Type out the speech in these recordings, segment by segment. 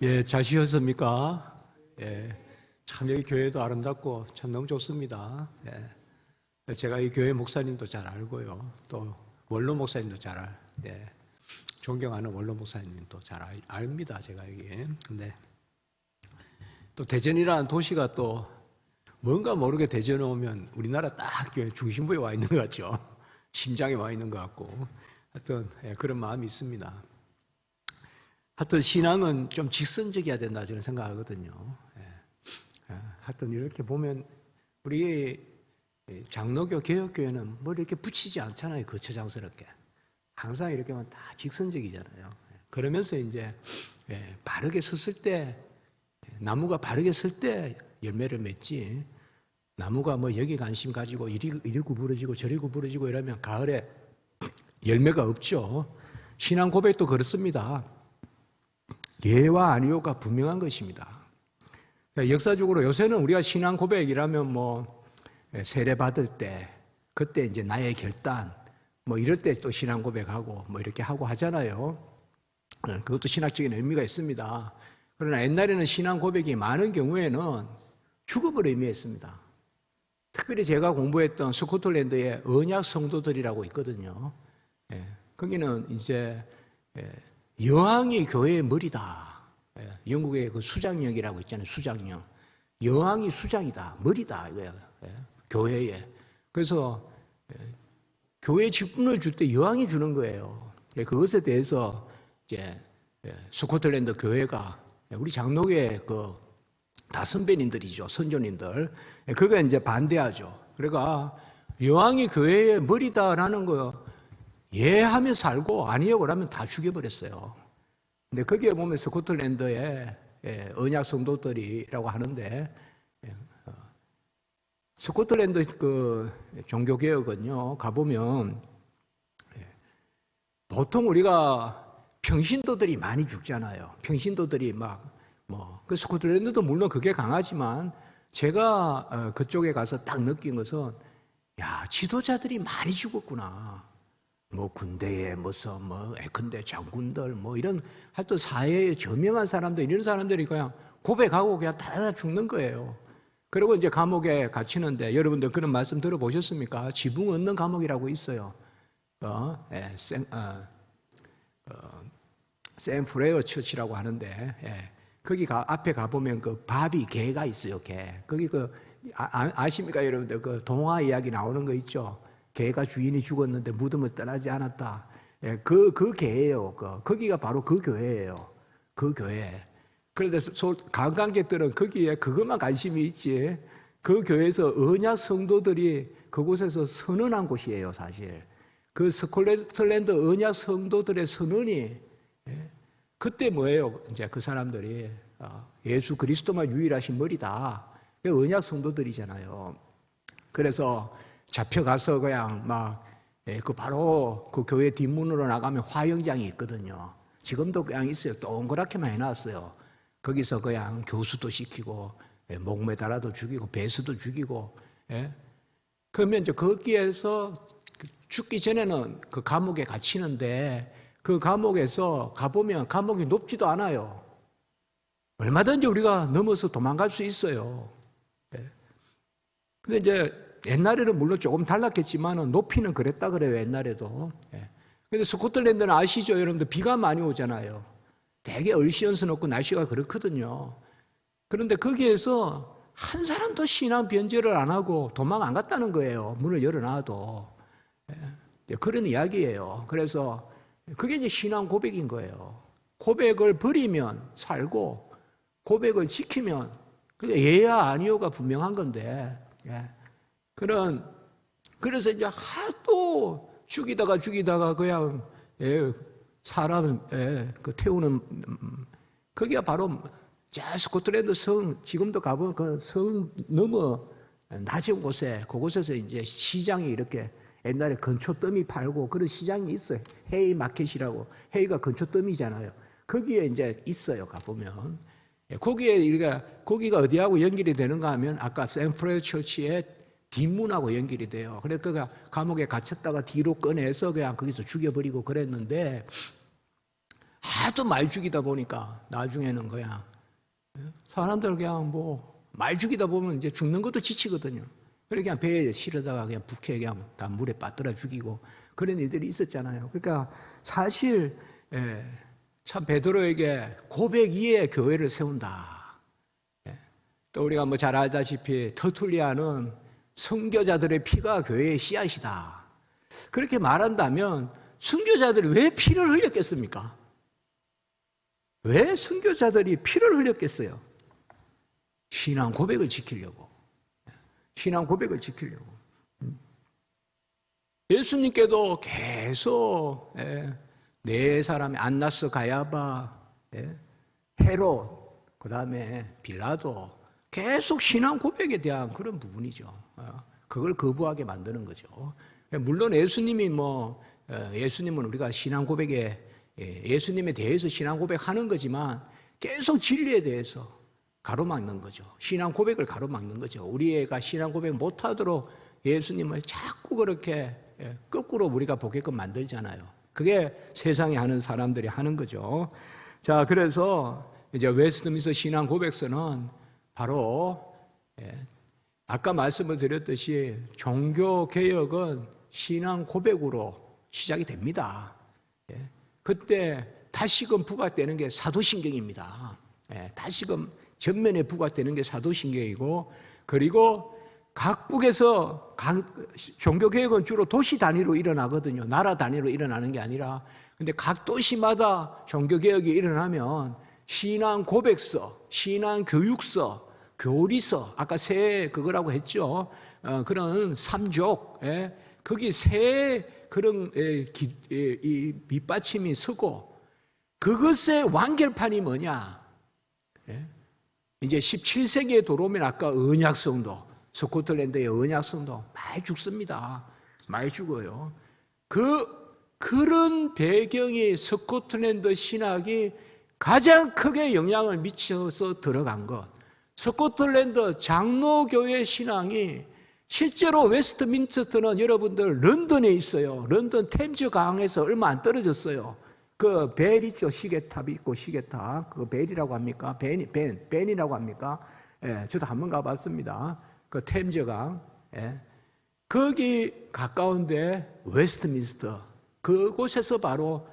예, 잘 쉬었습니까? 예, 참 여기 교회도 아름답고 참 너무 좋습니다. 예, 제가 이 교회 목사님도 잘 알고요. 또 원로 목사님도 예, 존경하는 원로 목사님도 잘 압니다. 제가 여기. 근데 또 대전이라는 도시가 또 뭔가 모르게 대전에 오면 우리나라 딱 교회 중심부에 와 있는 것 같죠. 심장에 와 있는 것 같고. 하여튼 예, 그런 마음이 있습니다. 하여튼 신앙은 좀 직선적이어야 된다 저는 생각하거든요. 하여튼 이렇게 보면 우리 장로교 개혁교회는 뭐 이렇게 붙이지 않잖아요. 거처장스럽게. 항상 이렇게 하면 다 직선적이잖아요. 그러면서 이제 바르게 섰을 때 나무가 바르게 설 때 열매를 맺지, 나무가 뭐 여기 관심 가지고 이리 구부러지고 저리 구부러지고 이러면 가을에 열매가 없죠. 신앙 고백도 그렇습니다. 예와 아니오가 분명한 것입니다. 그러니까 역사적으로 요새는 우리가 신앙 고백이라면 뭐 세례 받을 때, 그때 이제 나의 결단, 뭐 이럴 때 또 신앙 고백하고 뭐 이렇게 하고 하잖아요. 그것도 신학적인 의미가 있습니다. 그러나 옛날에는 신앙 고백이 많은 경우에는 축업을 의미했습니다. 특별히 제가 공부했던 스코틀랜드의 언약 성도들이라고 있거든요. 거기는 이제 여왕이 교회의 머리다. 영국의 그 수장령이라고 있잖아요. 수장령. 여왕이 수장이다. 머리다. 이거야. 교회에. 그래서 교회 직분을 줄 때 여왕이 주는 거예요. 그것에 대해서 이제 스코틀랜드 교회가 우리 장로교의 그 다 선배님들이죠. 선조님들. 그거 이제 반대하죠. 그러니까 여왕이 교회의 머리다라는 거 예 하면 살고 아니요 그러면 다 죽여버렸어요. 근데 거기에 보면 스코틀랜드의 언약 성도들이라고 하는데 스코틀랜드 그 종교개혁은요 가보면 보통 우리가 평신도들이 많이 죽잖아요. 평신도들이 그 스코틀랜드도 물론 그게 강하지만 제가 그쪽에 가서 딱 느낀 것은 야 지도자들이 많이 죽었구나. 뭐 군대에 무슨 뭐 예컨대 장군들 뭐 이런 하여튼 사회에 저명한 사람들 이런 사람들이 그냥 고백하고 그냥 다 죽는 거예요. 그리고 이제 감옥에 갇히는데 여러분들 그런 말씀 들어보셨습니까? 지붕 얻는 감옥이라고 있어요. 샌프레어 처치라고 하는데 거기 앞에 가보면 그 바비 개가 있어요. 개. 거기 아십니까 여러분들 그 동화 이야기 나오는 거 있죠. 개가 주인이 죽었는데 무덤을 떠나지 않았다. 그 개예요. 거기가 바로 그 교회예요. 그 교회. 그런데 관광객들은 거기에 그것만 관심이 있지. 그 교회에서 언약 성도들이 그곳에서 선언한 곳이에요, 사실. 그 스코틀랜드 언약 성도들의 선언이 그때 뭐예요? 이제 그 사람들이 예수 그리스도만 유일하신 머리다. 언약 성도들이잖아요. 그래서 잡혀가서 그냥 바로 그 교회 뒷문으로 나가면 화영장이 있거든요. 지금도 그냥 있어요. 동그랗게만 해놨어요. 거기서 그냥 교수도 시키고, 목매달아도 죽이고, 배수도 죽이고, 그러면 이제 거기에서 죽기 전에는 그 감옥에 갇히는데, 그 감옥에서 가보면 감옥이 높지도 않아요. 얼마든지 우리가 넘어서 도망갈 수 있어요. 근데 이제 옛날에는 물론 조금 달랐겠지만 높이는 그랬다 그래요. 옛날에도. 근데 스코틀랜드는 아시죠? 여러분들 비가 많이 오잖아요. 되게 얼씨언선 없고 날씨가 그렇거든요. 그런데 거기에서 한 사람도 신앙 변절을 안 하고 도망 안 갔다는 거예요. 문을 열어놔도. 그런 이야기예요. 그래서 그게 이제 신앙 고백인 거예요. 고백을 버리면 살고 고백을 지키면 그게 예야 아니요가 분명한 건데 그래서 이제 하도 죽이다가 그냥 사람 태우는 거기가 바로 스코틀랜드 성 지금도 가보면 그 성 너머 낮은 곳에 그곳에서 이제 시장이 이렇게 옛날에 건초더미 팔고 그런 시장이 있어요. 헤이 마켓이라고. 헤이가 건초더미잖아요. 거기에 이제 있어요. 가보면 거기가 어디하고 연결이 되는가 하면 아까 샌프레어 처치의 뒷문하고 연결이 돼요. 그래서 그가 감옥에 갇혔다가 뒤로 꺼내서 그냥 거기서 죽여버리고 그랬는데 하도 말 죽이다 보니까 나중에는 그냥 사람들 그냥 뭐 말 죽이다 보면 이제 죽는 것도 지치거든요. 그래 그냥 배에 실어다가 그냥 북해 그냥 다 물에 빠뜨려 죽이고 그런 일들이 있었잖아요. 그러니까 사실 참 베드로에게 고백 위에 교회를 세운다. 또 우리가 뭐 잘 알다시피 터툴리아는 선교자들의 피가 교회의 씨앗이다. 그렇게 말한다면 선교자들이 왜 피를 흘렸겠습니까? 왜 선교자들이 피를 흘렸겠어요? 신앙 고백을 지키려고. 신앙 고백을 지키려고. 예수님께도 계속 네 사람이 안나스, 가야바, 헤롯, 그 다음에 빌라도 계속 신앙 고백에 대한 그런 부분이죠. 그걸 거부하게 만드는 거죠. 물론 예수님이 예수님은 우리가 신앙 고백에 예수님에 대해서 신앙 고백하는 거지만 계속 진리에 대해서 가로막는 거죠. 신앙 고백을 가로막는 거죠. 우리 애가 신앙 고백 못하도록 예수님을 자꾸 그렇게 거꾸로 우리가 보게끔 만들잖아요. 그게 세상에 하는 사람들이 하는 거죠. 자, 그래서 이제 웨스트민스터 신앙 고백서는 바로 아까 말씀을 드렸듯이 종교 개혁은 신앙 고백으로 시작이 됩니다. 그때 다시금 부각되는 게 사도신경입니다. 다시금 전면에 부각되는 게 사도신경이고, 그리고 각국에서 종교개혁은 주로 도시 단위로 일어나거든요. 나라 단위로 일어나는 게 아니라. 근데 각 도시마다 종교개혁이 일어나면 신앙 고백서, 신앙 교육서, 교리서, 아까 새 그거라고 했죠. 그런 삼족, 거기 새 그런 이 밑받침이 서고, 그것의 완결판이 뭐냐? 이제 17세기에 들어오면 아까 언약성도, 스코틀랜드의 언약성도 많이 죽습니다. 많이 죽어요. 그런 배경이 스코틀랜드 신학이 가장 크게 영향을 미쳐서 들어간 것. 스코틀랜드 장로교회 신앙이 실제로 웨스트민스터는 여러분들 런던에 있어요. 런던 템즈 강에서 얼마 안 떨어졌어요. 그 벨 있죠. 시계탑이 있고 시계탑. 그 벨이라고 합니까? 벤이라고 합니까? 저도 한번 가봤습니다. 그 템즈 강. 거기 가까운데 웨스트민스터. 그곳에서 바로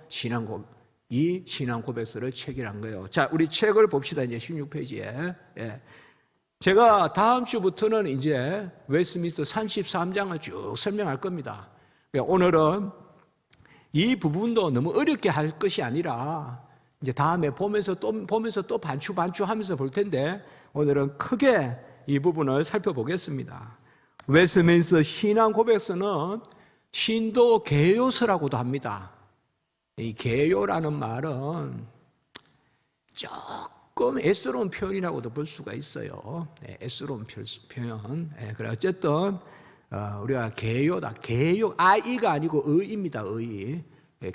이 신앙 고백서를 체결한 거예요. 자, 우리 책을 봅시다. 이제 16페이지에. 제가 다음 주부터는 이제 웨스트민스터 33장을 쭉 설명할 겁니다. 오늘은 이 부분도 너무 어렵게 할 것이 아니라 이제 다음에 보면서 또 반추 하면서 볼 텐데 오늘은 크게 이 부분을 살펴보겠습니다. 웨스트민스터 신앙 고백서는 신도 개요서라고도 합니다. 이 개요라는 말은 조금 애스러운 표현이라고도 볼 수가 있어요. 애스러운 표현. 그래 어쨌든 우리가 개요다. 개요 아이가 아니고 의입니다. 의.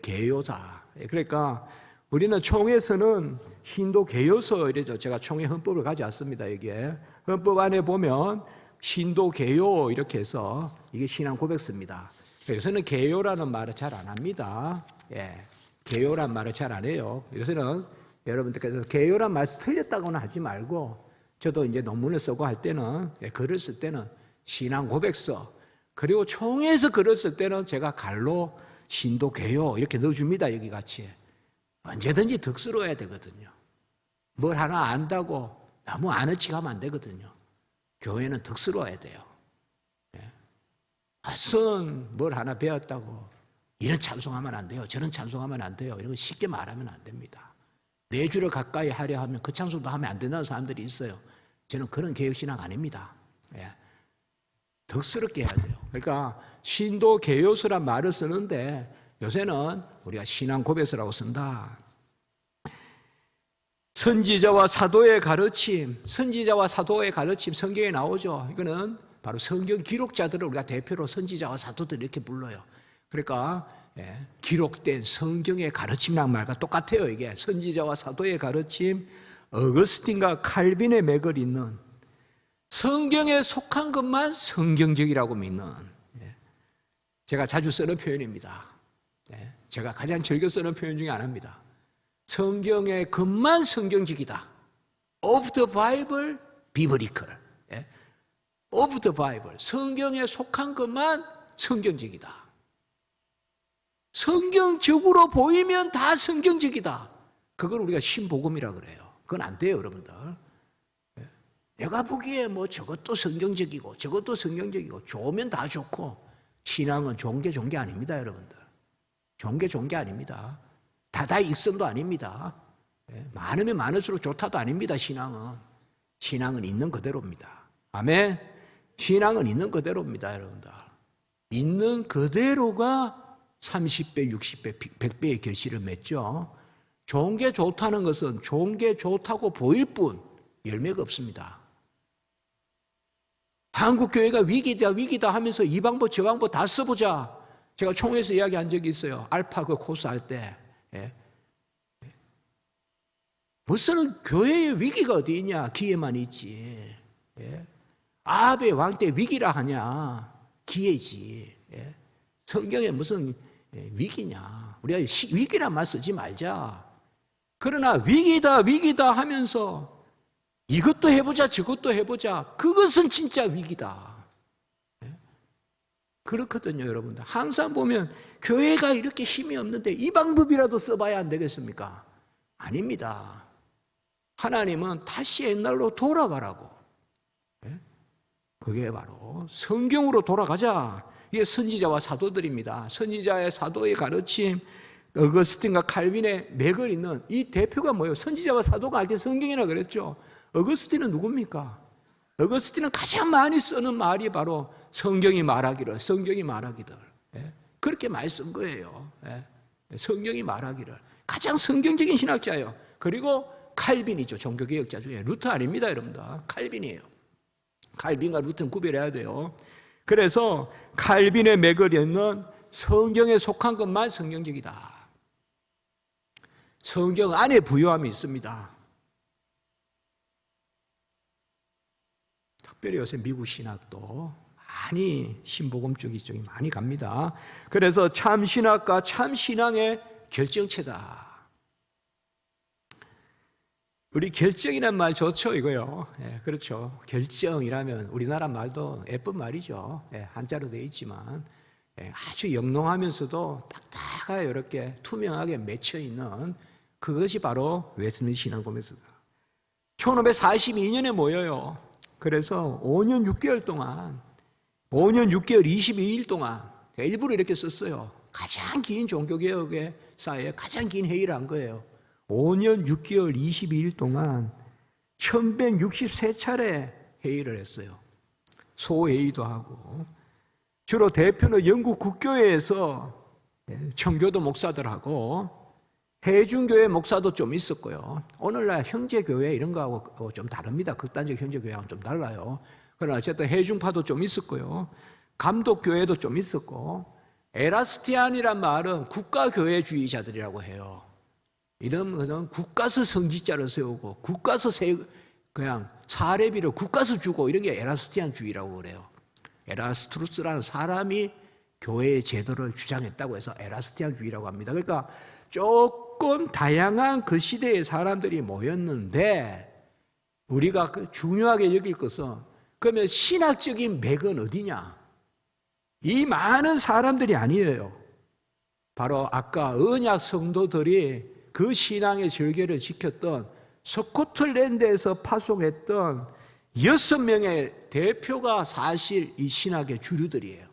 개요다. 그러니까 우리는 총회에서는 신도 개요서 이래죠. 제가 총회 헌법을 가져왔습니다. 이게 헌법 안에 보면 신도 개요 이렇게 해서 이게 신앙 고백서입니다. 요새는 개요라는 말을 잘 안 합니다. 개요란 말을 잘 안 해요. 요새는 여러분들께서 개요란 말을 틀렸다고는 하지 말고, 저도 이제 논문을 쓰고 할 때는, 글을 쓸 때는 신앙 고백서, 그리고 총회에서 글을 쓸 때는 제가 갈로 신도 개요 이렇게 넣어줍니다. 여기 같이. 언제든지 덕스러워야 되거든요. 뭘 하나 안다고 너무 아는 척 하면 안 되거든요. 교회는 덕스러워야 돼요. 뭘 하나 배웠다고 이런 찬송하면 안 돼요. 저런 찬송하면 안 돼요. 이런 거 쉽게 말하면 안 됩니다. 내 주를 가까이 하려 하면 그 찬송도 하면 안 된다는 사람들이 있어요. 저는 그런 개혁신앙 아닙니다. 덕스럽게 해야 돼요. 그러니까 신도 개요서란 말을 쓰는데 요새는 우리가 신앙 고백서라고 쓴다. 선지자와 사도의 가르침, 성경에 나오죠. 이거는 바로 성경 기록자들을 우리가 대표로 선지자와 사도들 이렇게 불러요. 그러니까 기록된 성경의 가르침이란 말과 똑같아요. 이게 선지자와 사도의 가르침, 어거스틴과 칼빈의 맥을 잇는 성경에 속한 것만 성경적이라고 믿는, 제가 자주 쓰는 표현입니다. 제가 가장 즐겨 쓰는 표현 중에 하나입니다. 성경의 것만 성경적이다. Of the Bible, biblical. 예? Of the Bible. 성경에 속한 것만 성경적이다. 성경적으로 보이면 다 성경적이다. 그걸 우리가 신복음이라 그래요. 그건 안 돼요, 여러분들. 예? 내가 보기에 뭐 저것도 성경적이고 저것도 성경적이고 좋으면 다 좋고 신앙은 좋은 게 아닙니다, 여러분들. 좋은 게 아닙니다. 다다익선도 아닙니다. 많으면 많을수록 좋다도 아닙니다. 신앙은 있는 그대로입니다. 아멘. 신앙은 있는 그대로입니다, 여러분들. 있는 그대로가 30배, 60배, 100배의 결실을 맺죠. 좋은 게 좋다는 것은 좋은 게 좋다고 보일 뿐 열매가 없습니다. 한국 교회가 위기다 하면서 이 방법 저 방법 다 써보자. 제가 총회에서 이야기한 적이 있어요. 알파 그 코스 할 때. 무슨 교회의 위기가 어디 있냐? 기회만 있지. 아합의 왕 때 위기라 하냐? 기회지. 성경에 무슨 위기냐? 우리가 위기란 말 쓰지 말자. 그러나 위기다 하면서 이것도 해보자 저것도 해보자. 그것은 진짜 위기다. 그렇거든요, 여러분들. 항상 보면 교회가 이렇게 힘이 없는데 이 방법이라도 써봐야 안 되겠습니까? 아닙니다. 하나님은 다시 옛날로 돌아가라고. 그게 바로 성경으로 돌아가자. 이게 선지자와 사도들입니다. 선지자의 사도의 가르침, 어거스틴과 칼빈의 맥을 잇는 이 대표가 뭐예요? 선지자와 사도가 할 때 성경이라 그랬죠. 어거스틴은 누굽니까? 어거스틴은 가장 많이 쓰는 말이 바로 성경이 말하기를. 그렇게 많이 쓴 거예요. 성경이 말하기를. 가장 성경적인 신학자예요. 그리고 칼빈이죠. 종교개혁자 중에. 루터 아닙니다, 여러분들. 칼빈이에요. 칼빈과 루터는 구별해야 돼요. 그래서 칼빈의 맥을 잇는 성경에 속한 것만 성경적이다. 성경 안에 부요함이 있습니다. 특별히 요새 미국 신학도 많이 신복음 쪽이 많이 갑니다. 그래서 참 신학과 참 신앙의 결정체다. 우리 결정이란 말 좋죠, 이거요. 그렇죠. 결정이라면 우리나라 말도 예쁜 말이죠. 한자로 되어 있지만 아주 영롱하면서도 딱딱하게 이렇게 투명하게 맺혀 있는 그것이 바로 웨스트민스터 신앙고백서다. 1542년에 모여요. 그래서 5년 6개월 동안 5년 6개월 22일 동안 일부러 이렇게 썼어요. 가장 긴 종교개혁의 사이에 가장 긴 회의를 한 거예요. 5년 6개월 22일 동안 1163차례 회의를 했어요. 소회의도 하고. 주로 대표는 영국 국교회에서 청교도 목사들하고 해중교회 목사도 좀 있었고요. 오늘날 형제교회 이런 거하고 좀 다릅니다. 극단적 형제교회하고는 좀 달라요. 그러나 어쨌든 해중파도 좀 있었고요. 감독교회도 좀 있었고, 에라스티안이란 말은 국가교회주의자들이라고 해요. 이런 것은 국가서 성직자를 세우고 국가서 그냥 사례비를 국가서 주고 이런 게 에라스티안주의라고 그래요. 에라스투스라는 사람이 교회의 제도를 주장했다고 해서 에라스티안주의라고 합니다. 그러니까 조금 다양한 그 시대의 사람들이 모였는데 우리가 중요하게 여길 것은 그러면 신학적인 맥은 어디냐? 이 많은 사람들이 아니에요. 바로 아까 언약 성도들이 그 신앙의 절개를 지켰던 스코틀랜드에서 파송했던 6명의 대표가 사실 이 신학의 주류들이에요.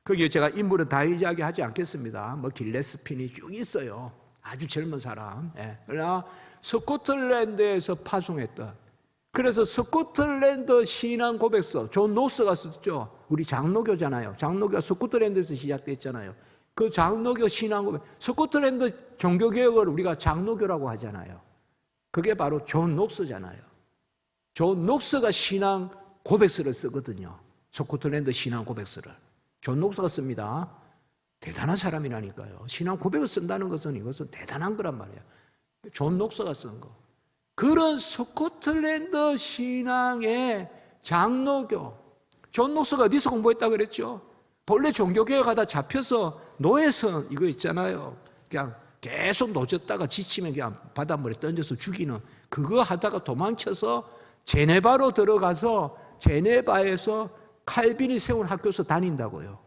거기에 제가 인물은 다 이야기하지 않겠습니다. 뭐 길레스핀이 쭉 있어요. 아주 젊은 사람. 그러나 스코틀랜드에서 파송했던, 그래서 스코틀랜드 신앙 고백서 존 노스가 썼죠. 우리 장로교잖아요. 장로교가 스코틀랜드에서 시작됐잖아요. 그 장로교 신앙 고백, 스코틀랜드 종교개혁을 우리가 장로교라고 하잖아요. 그게 바로 존 녹스잖아요. 존 녹스가 신앙 고백서를 쓰거든요. 스코틀랜드 신앙 고백서를 존 녹스가 씁니다. 대단한 사람이라니까요. 신앙 고백을 쓴다는 것은 이것은 대단한 거란 말이에요. 존 녹스가 쓴 거. 그런 스코틀랜드 신앙의 장로교, 존 녹스가 어디서 공부했다고 그랬죠? 본래 종교개혁하다 잡혀서 노예선 이거 있잖아요. 그냥 계속 노졌다가 지치면 그냥 바닷물에 던져서 죽이는 그거 하다가 도망쳐서 제네바로 들어가서 제네바에서 칼빈이 세운 학교에서 다닌다고요.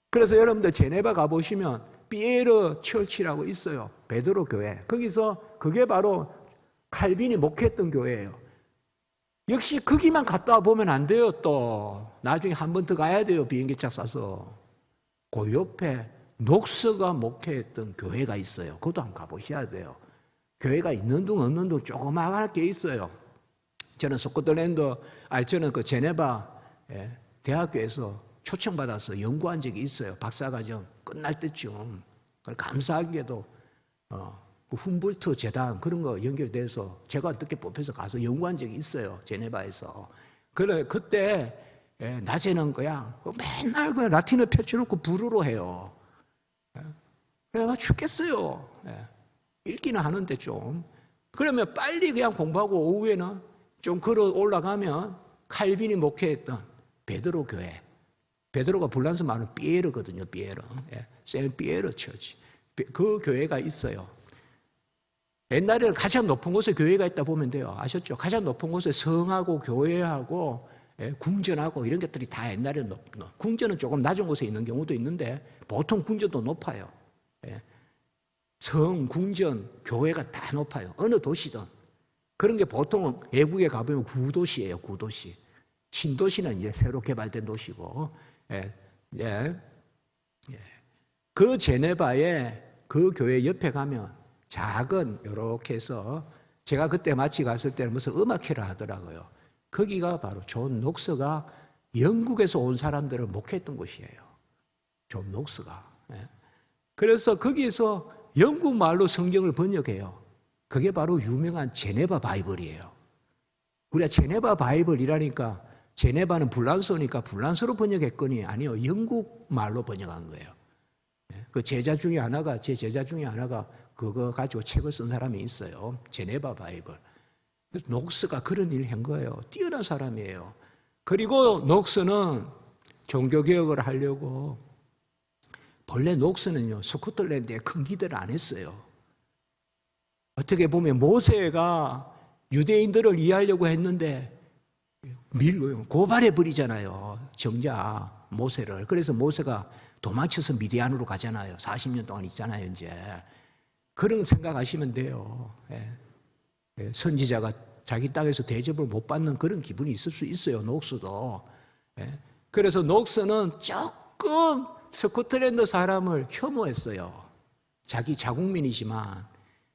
그래서 여러분들 제네바 가보시면 피에르 철치라고 있어요. 베드로 교회. 거기서 그게 바로 칼빈이 목회했던 교회예요. 역시 거기만 갔다 보면 안 돼요. 또 나중에 한 번 더 가야 돼요. 비행기차 싸서. 그 옆에 녹스가 목회했던 교회가 있어요. 그것도 한번 가보셔야 돼요. 교회가 있는 둥 없는 둥 조그맣게 있어요. 저는 저는 그 제네바 대학교에서 초청받아서 연구한 적이 있어요. 박사과정 끝날 때쯤. 감사하게도 그 humboldt 재단 그런 거 연결돼서 제가 어떻게 뽑혀서 가서 연구한 적이 있어요. 제네바에서. 그래 그때 낮에는 그냥 맨날 그냥 라틴어 펼쳐놓고 불어로 해요. 그래서 죽겠어요. 읽기는 하는데 좀. 그러면 빨리 그냥 공부하고 오후에는 좀 걸어 올라가면 칼빈이 목회했던 베드로 교회. 베드로가 불란서 말은 피에르거든요. 피에르. 생 피에르 처치. 그 교회가 있어요. 옛날에는 가장 높은 곳에 교회가 있다 보면 돼요. 아셨죠? 가장 높은 곳에 성하고 교회하고 궁전하고 이런 것들이 다 옛날에는 높고, 궁전은 조금 낮은 곳에 있는 경우도 있는데 보통 궁전도 높아요. 성, 궁전, 교회가 다 높아요. 어느 도시든. 그런 게 보통 외국에 가보면 구도시예요. 구도시. 신도시는 이제 새로 개발된 도시고. 그 제네바에 그 교회 옆에 가면 작은 이렇게 해서 제가 그때 마치 갔을 때는 무슨 음악회를 하더라고요. 거기가 바로 존 녹스가 영국에서 온 사람들을 목회했던 곳이에요. 존 녹스가. 그래서 거기서 영국 말로 성경을 번역해요. 그게 바로 유명한 제네바 바이블이에요. 우리가 제네바 바이블이라니까 제네바는 불란서니까 불란서로 번역했거니 아니요. 영국 말로 번역한 거예요. 그 제자 중에 하나가 제 제자 중에 하나가 그거 가지고 책을 쓴 사람이 있어요. 제네바 바이블. 녹스가 그런 일을 한 거예요. 뛰어난 사람이에요. 그리고 녹스는 종교개혁을 하려고 본래 녹스는요. 스코틀랜드에 큰 기대를 안 했어요. 어떻게 보면 모세가 유대인들을 이해하려고 했는데 고발해버리잖아요. 정작 모세를. 그래서 모세가 도망쳐서 미디안으로 가잖아요. 40년 동안 있잖아요. 이제. 그런 생각하시면 돼요. 선지자가 자기 땅에서 대접을 못 받는 그런 기분이 있을 수 있어요. 녹스도. 그래서 녹스는 조금 스코틀랜드 사람을 혐오했어요. 자기 자국민이지만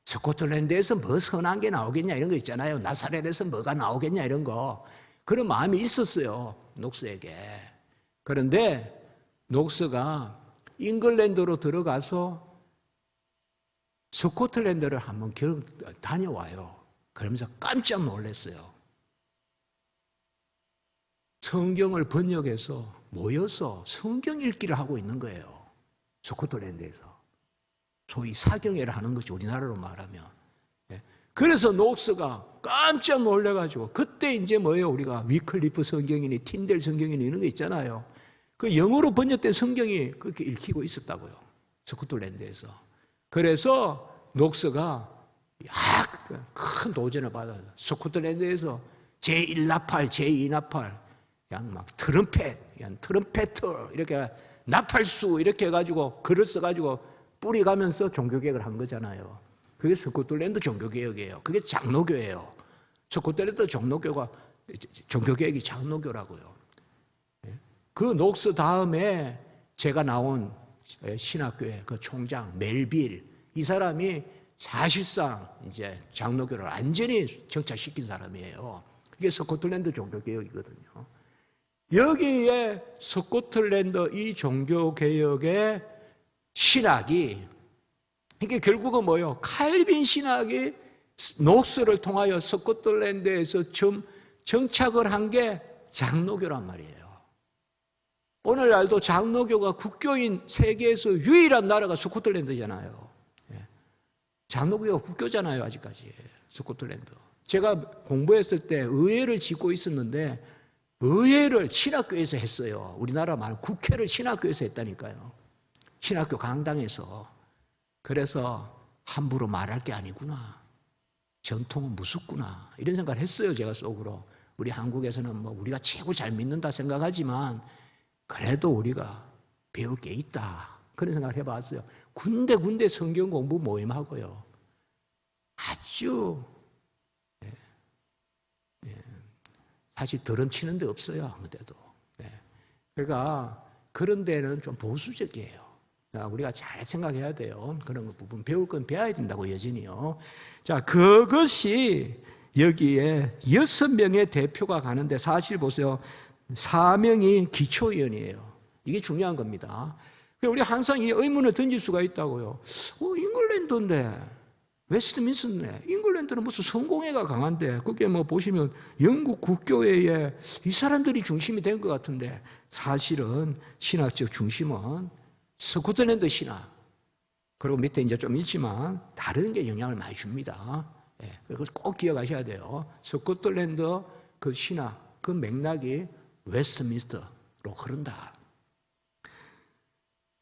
스코틀랜드에서 뭐 선한 게 나오겠냐 이런 거 있잖아요. 나사렛에서 뭐가 나오겠냐 이런 거. 그런 마음이 있었어요. 녹스에게. 그런데 녹스가 잉글랜드로 들어가서 스코틀랜드를 한번 다녀와요. 그러면서 깜짝 놀랐어요. 성경을 번역해서 모여서 성경 읽기를 하고 있는 거예요. 스코틀랜드에서. 소위 사경회를 하는 거죠. 우리나라로 말하면. 그래서 녹스가 깜짝 놀래가지고 그때 이제 뭐예요? 우리가 위클리프 성경이니 틴델 성경이니 이런 거 있잖아요. 그 영어로 번역된 성경이 그렇게 읽히고 있었다고요. 스코틀랜드에서. 그래서 녹스가 큰 도전을 받아서 스코틀랜드에서 제1나팔, 제2나팔 그냥 막 트럼펫터 이렇게 나팔수 이렇게 해가지고 글을 써가지고 뿌리가면서 종교개혁을 한 거잖아요. 그게 스코틀랜드 종교개혁이에요. 그게 장로교예요. 스코틀랜드 종교개혁이 장로교라고요. 그 녹스 다음에 제가 나온 신학교의 그 총장 멜빌 이 사람이 사실상 이제 장로교를 완전히 정착시킨 사람이에요. 이게 스코틀랜드 종교개혁이거든요. 여기에 스코틀랜드 이 종교개혁의 신학이 이게 결국은 뭐예요? 칼빈 신학이 녹스를 통하여 스코틀랜드에서 정착을 한 게 장로교란 말이에요. 오늘날도 장로교가 국교인 세계에서 유일한 나라가 스코틀랜드잖아요. 장로교가 국교잖아요, 아직까지. 스코틀랜드. 제가 공부했을 때 의회를 짓고 있었는데 의회를 신학교에서 했어요. 우리나라 말은 국회를 신학교에서 했다니까요. 신학교 강당에서. 그래서 함부로 말할 게 아니구나. 전통은 무섭구나. 이런 생각을 했어요, 제가 속으로. 우리 한국에서는 뭐 우리가 최고 잘 믿는다 생각하지만 그래도 우리가 배울 게 있다. 그런 생각을 해봤어요. 군데 성경 공부 모임하고요. 아주 사실 드럼치는 데 없어요. 아무데도. 그러니까 그런 데는 좀 보수적이에요. 우리가 잘 생각해야 돼요. 그런 부분 배울 건 배워야 된다고 여전히요. 자, 그것이 여기에 6명의 대표가 가는데 사실 보세요. 4명이 기초위원이에요. 이게 중요한 겁니다. 우리 항상 이 의문을 던질 수가 있다고요. 잉글랜드인데 웨스트민스터네. 잉글랜드는 무슨 성공회가 강한데 그게 뭐 보시면 영국 국교회에 이 사람들이 중심이 된 것 같은데 사실은 신학적 중심은 스코틀랜드 신학 그리고 밑에 이제 좀 있지만 다른 게 영향을 많이 줍니다. 그걸 꼭 기억하셔야 돼요. 스코틀랜드 그 신학 그 맥락이 웨스트민스터로 흐른다.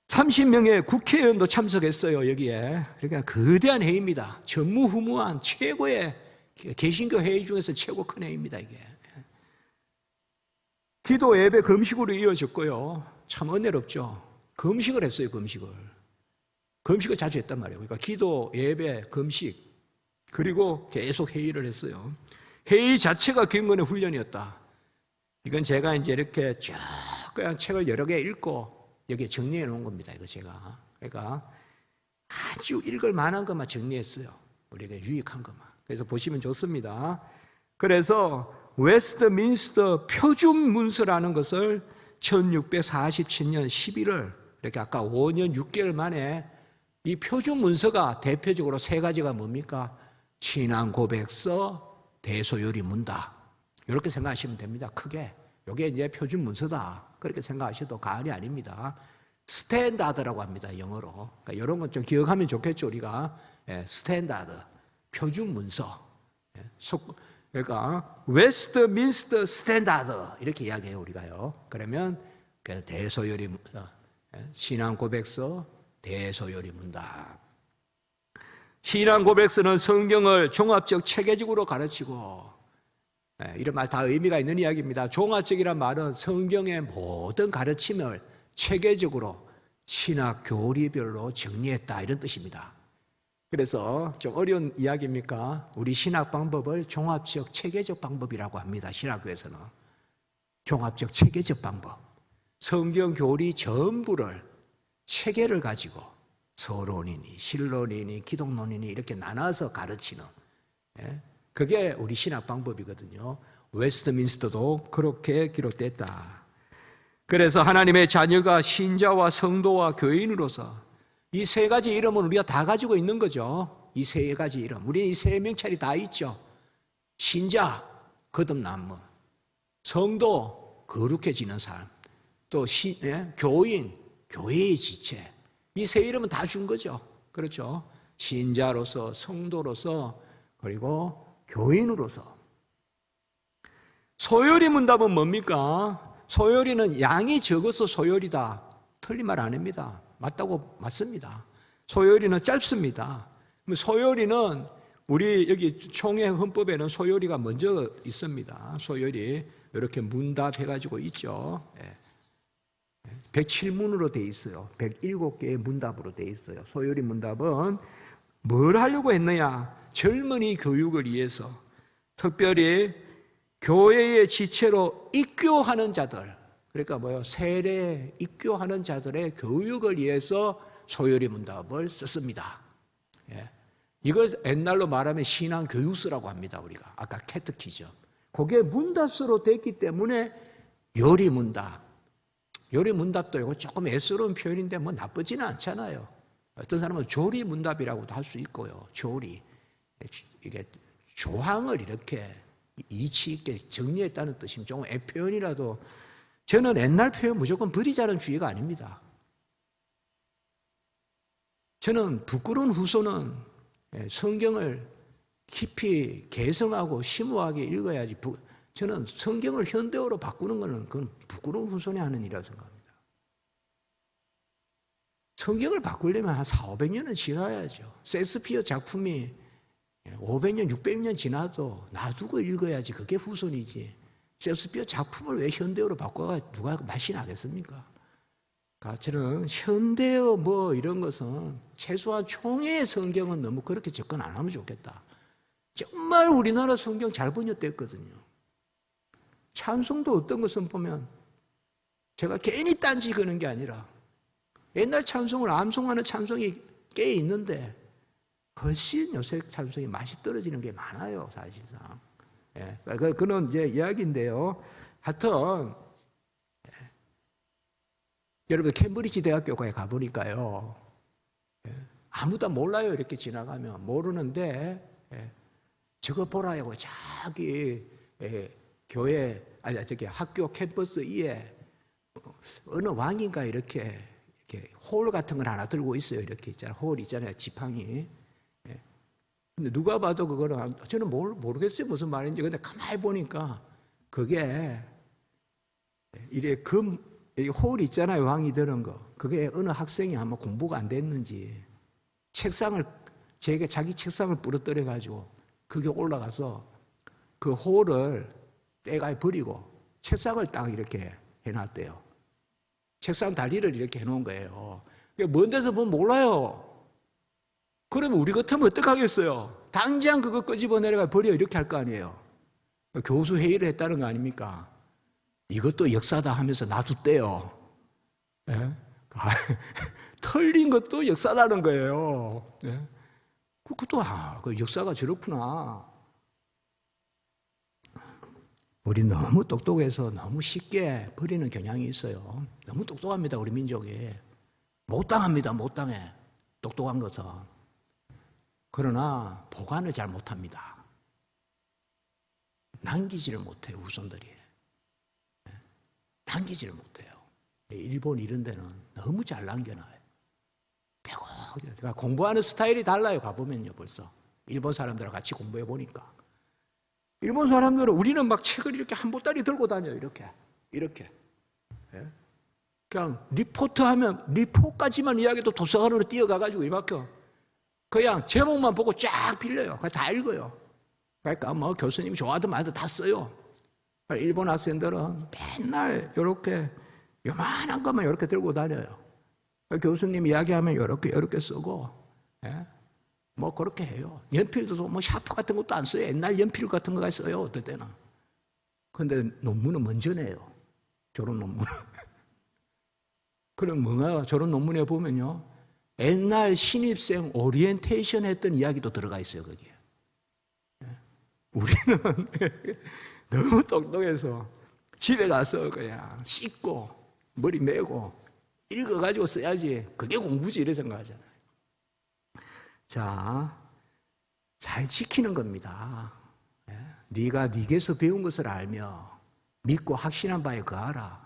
30명의 국회의원도 참석했어요, 여기에. 그러니까 거대한 회의입니다. 전무후무한 최고의 개신교 회의 중에서 최고 큰 회의입니다, 이게. 기도, 예배, 금식으로 이어졌고요. 참 은혜롭죠. 금식을 했어요, 금식을. 금식을 자주 했단 말이에요. 그러니까 기도, 예배, 금식, 그리고 계속 회의를 했어요. 회의 자체가 경건의 훈련이었다. 이건 제가 이제 이렇게 쭉 그냥 책을 여러 개 읽고 여기에 정리해 놓은 겁니다. 이거 제가. 그러니까 아주 읽을 만한 것만 정리했어요. 우리에게 유익한 것만. 그래서 보시면 좋습니다. 그래서 웨스트민스터 표준 문서라는 것을 1647년 11월 이렇게 아까 5년 6개월 만에 이 표준 문서가 대표적으로 세 가지가 뭡니까? 신앙 고백서, 대소요리 문답. 이렇게 생각하시면 됩니다. 크게. 이게 이제 표준 문서다. 그렇게 생각하셔도 과언이 아닙니다. 스탠다드라고 합니다. 영어로. 그러니까 이런 건 좀 기억하면 좋겠죠. 우리가. 스탠다드. 표준 문서. 그러니까 웨스트민스터 스탠다드 이렇게 이야기해요. 우리가요. 그러면 대소요리 신앙 고백서, 대소요리 문답. 신앙 고백서는 성경을 종합적 체계적으로 가르치고 이런 말 다 의미가 있는 이야기입니다. 종합적이란 말은 성경의 모든 가르침을 체계적으로 신학 교리별로 정리했다 이런 뜻입니다. 그래서 좀 어려운 이야기입니까? 우리 신학 방법을 종합적 체계적 방법이라고 합니다. 신학교에서는 종합적 체계적 방법. 성경 교리 전부를 체계를 가지고 서론이니 실론이니 기독론이니 이렇게 나눠서 가르치는 그게 우리 신학 방법이거든요. 웨스트민스터도 그렇게 기록됐다. 그래서 하나님의 자녀가 신자와 성도와 교인으로서 이 세 가지 이름은 우리가 다 가지고 있는 거죠. 이 세 가지 이름. 우리 이 세 명찰이 다 있죠. 신자, 거듭남문. 성도, 거룩해지는 삶. 또 교인, 교회의 지체. 이 세 이름은 다 준 거죠. 그렇죠. 신자로서, 성도로서, 그리고 교인으로서. 소요리 문답은 뭡니까? 소요리는 양이 적어서 소요리다. 틀린 말 아닙니다. 맞습니다. 소요리는 짧습니다. 소요리는 우리 여기 총회 헌법에는 소요리가 먼저 있습니다. 소요리 이렇게 문답해가지고 있죠. 107문으로 되어 있어요. 107개의 문답으로 되어 있어요. 소요리 문답은 뭘 하려고 했느냐? 젊은이 교육을 위해서 특별히 교회의 지체로 입교하는 자들, 그러니까 세례 입교하는 자들의 교육을 위해서 소요리 문답을 썼습니다. 이걸 옛날로 말하면 신앙 교육서라고 합니다. 우리가 아까 캐트키즘. 그게 문답서로 됐기 때문에 요리 문답. 요리 문답도 이거 조금 애쓰러운 표현인데 나쁘지는 않잖아요. 어떤 사람은 조리 문답이라고도 할 수 있고요. 조리. 이게 조항을 이렇게 이치 있게 정리했다는 뜻이면 조금 애표현이라도 저는 옛날 표현 무조건 버리자는 주의가 아닙니다. 저는 부끄러운 후손은 성경을 깊이 개성하고 심오하게 읽어야지 저는 성경을 현대어로 바꾸는 것은 그건 부끄러운 후손이 하는 일이라고 생각합니다. 성경을 바꾸려면 한 400~500년은 지나야죠. 셰익스피어 작품이 500년, 600년 지나도 놔두고 읽어야지 그게 후손이지. 셰익스피어 작품을 왜 현대어로 바꿔가 누가 맛이 나겠습니까? 저는 현대어 뭐 이런 것은 최소한 총회의 성경은 너무 그렇게 접근 안 하면 좋겠다. 정말 우리나라 성경 잘 번역됐거든요. 찬송도 어떤 것은 보면 제가 괜히 딴지 거는 게 아니라 옛날 찬송을 암송하는 찬송이 꽤 있는데 훨씬 요새 찬송이 맛이 떨어지는 게 많아요, 사실상. 예, 그런 이제 이야기인데요. 하여튼 여러분 캠브리지 대학교에 가보니까요, 아무도 몰라요. 이렇게 지나가면 모르는데 저거 보라고 자기 교회 저기 학교 캠퍼스 위에 어느 왕인가 이렇게 홀 같은 걸 하나 들고 있어요. 이렇게 있잖아요. 홀 있잖아요. 지팡이. 근데 누가 봐도 그거는 저는 모르겠어요. 무슨 말인지. 근데 가만히 보니까 그게 이래 홀 있잖아요. 왕이 드는 거. 그게 어느 학생이 아마 공부가 안 됐는지 자기 책상을 부러뜨려 가지고 그게 올라가서 그 홀을 떼가 버리고 책상을 딱 이렇게 해놨대요. 책상 다리를 이렇게 해놓은 거예요. 먼 데서 보면 몰라요. 그러면 우리 같으면 어떡하겠어요? 당장 그거 끄집어내려가 버려 이렇게 할 거 아니에요. 교수 회의를 했다는 거 아닙니까? 이것도 역사다 하면서 놔뒀대요. 예? 털린 것도 역사다는 거예요. 예? 그것도 그 역사가 저렇구나. 우리 너무 똑똑해서 너무 쉽게 버리는 경향이 있어요. 너무 똑똑합니다, 우리 민족이. 못 당합니다, 못 당해. 똑똑한 것은. 그러나 보관을 잘 못합니다. 남기지를 못해요, 후손들이. 남기지를 못해요. 일본 이런 데는 너무 잘 남겨놔요. 그러니까 공부하는 스타일이 달라요, 가보면요, 벌써. 일본 사람들하고 같이 공부해 보니까. 일본 사람들은 우리는 막 책을 이렇게 한 보따리 들고 다녀요, 이렇게. 예? 그냥 리포트하면 리포트까지만 이야기도 도서관으로 뛰어가가지고 이만큼 그냥 제목만 보고 쫙 빌려요. 다 읽어요. 그러니까 뭐 교수님이 좋아하든 말든 다 써요. 일본 학생들은 맨날 이렇게 요만한 것만 이렇게 들고 다녀요. 교수님 이야기하면 이렇게 쓰고, 예? 뭐 그렇게 해요. 연필도 뭐 샤프 같은 것도 안 써요. 옛날 연필 같은 거가 써요, 어떨 때는. 그런데 논문은 먼저 내요. 졸업 논문. 그럼 뭔가 졸업 논문에 보면요, 옛날 신입생 오리엔테이션 했던 이야기도 들어가 있어요, 거기에. 우리는 너무 똑똑해서 집에 가서 그냥 씻고 머리 메고 읽어가지고 써야지 그게 공부지 이래 생각하잖아요. 자, 잘 지키는 겁니다. 네가 네게서 배운 것을 알며 믿고 확신한 바에 거하라.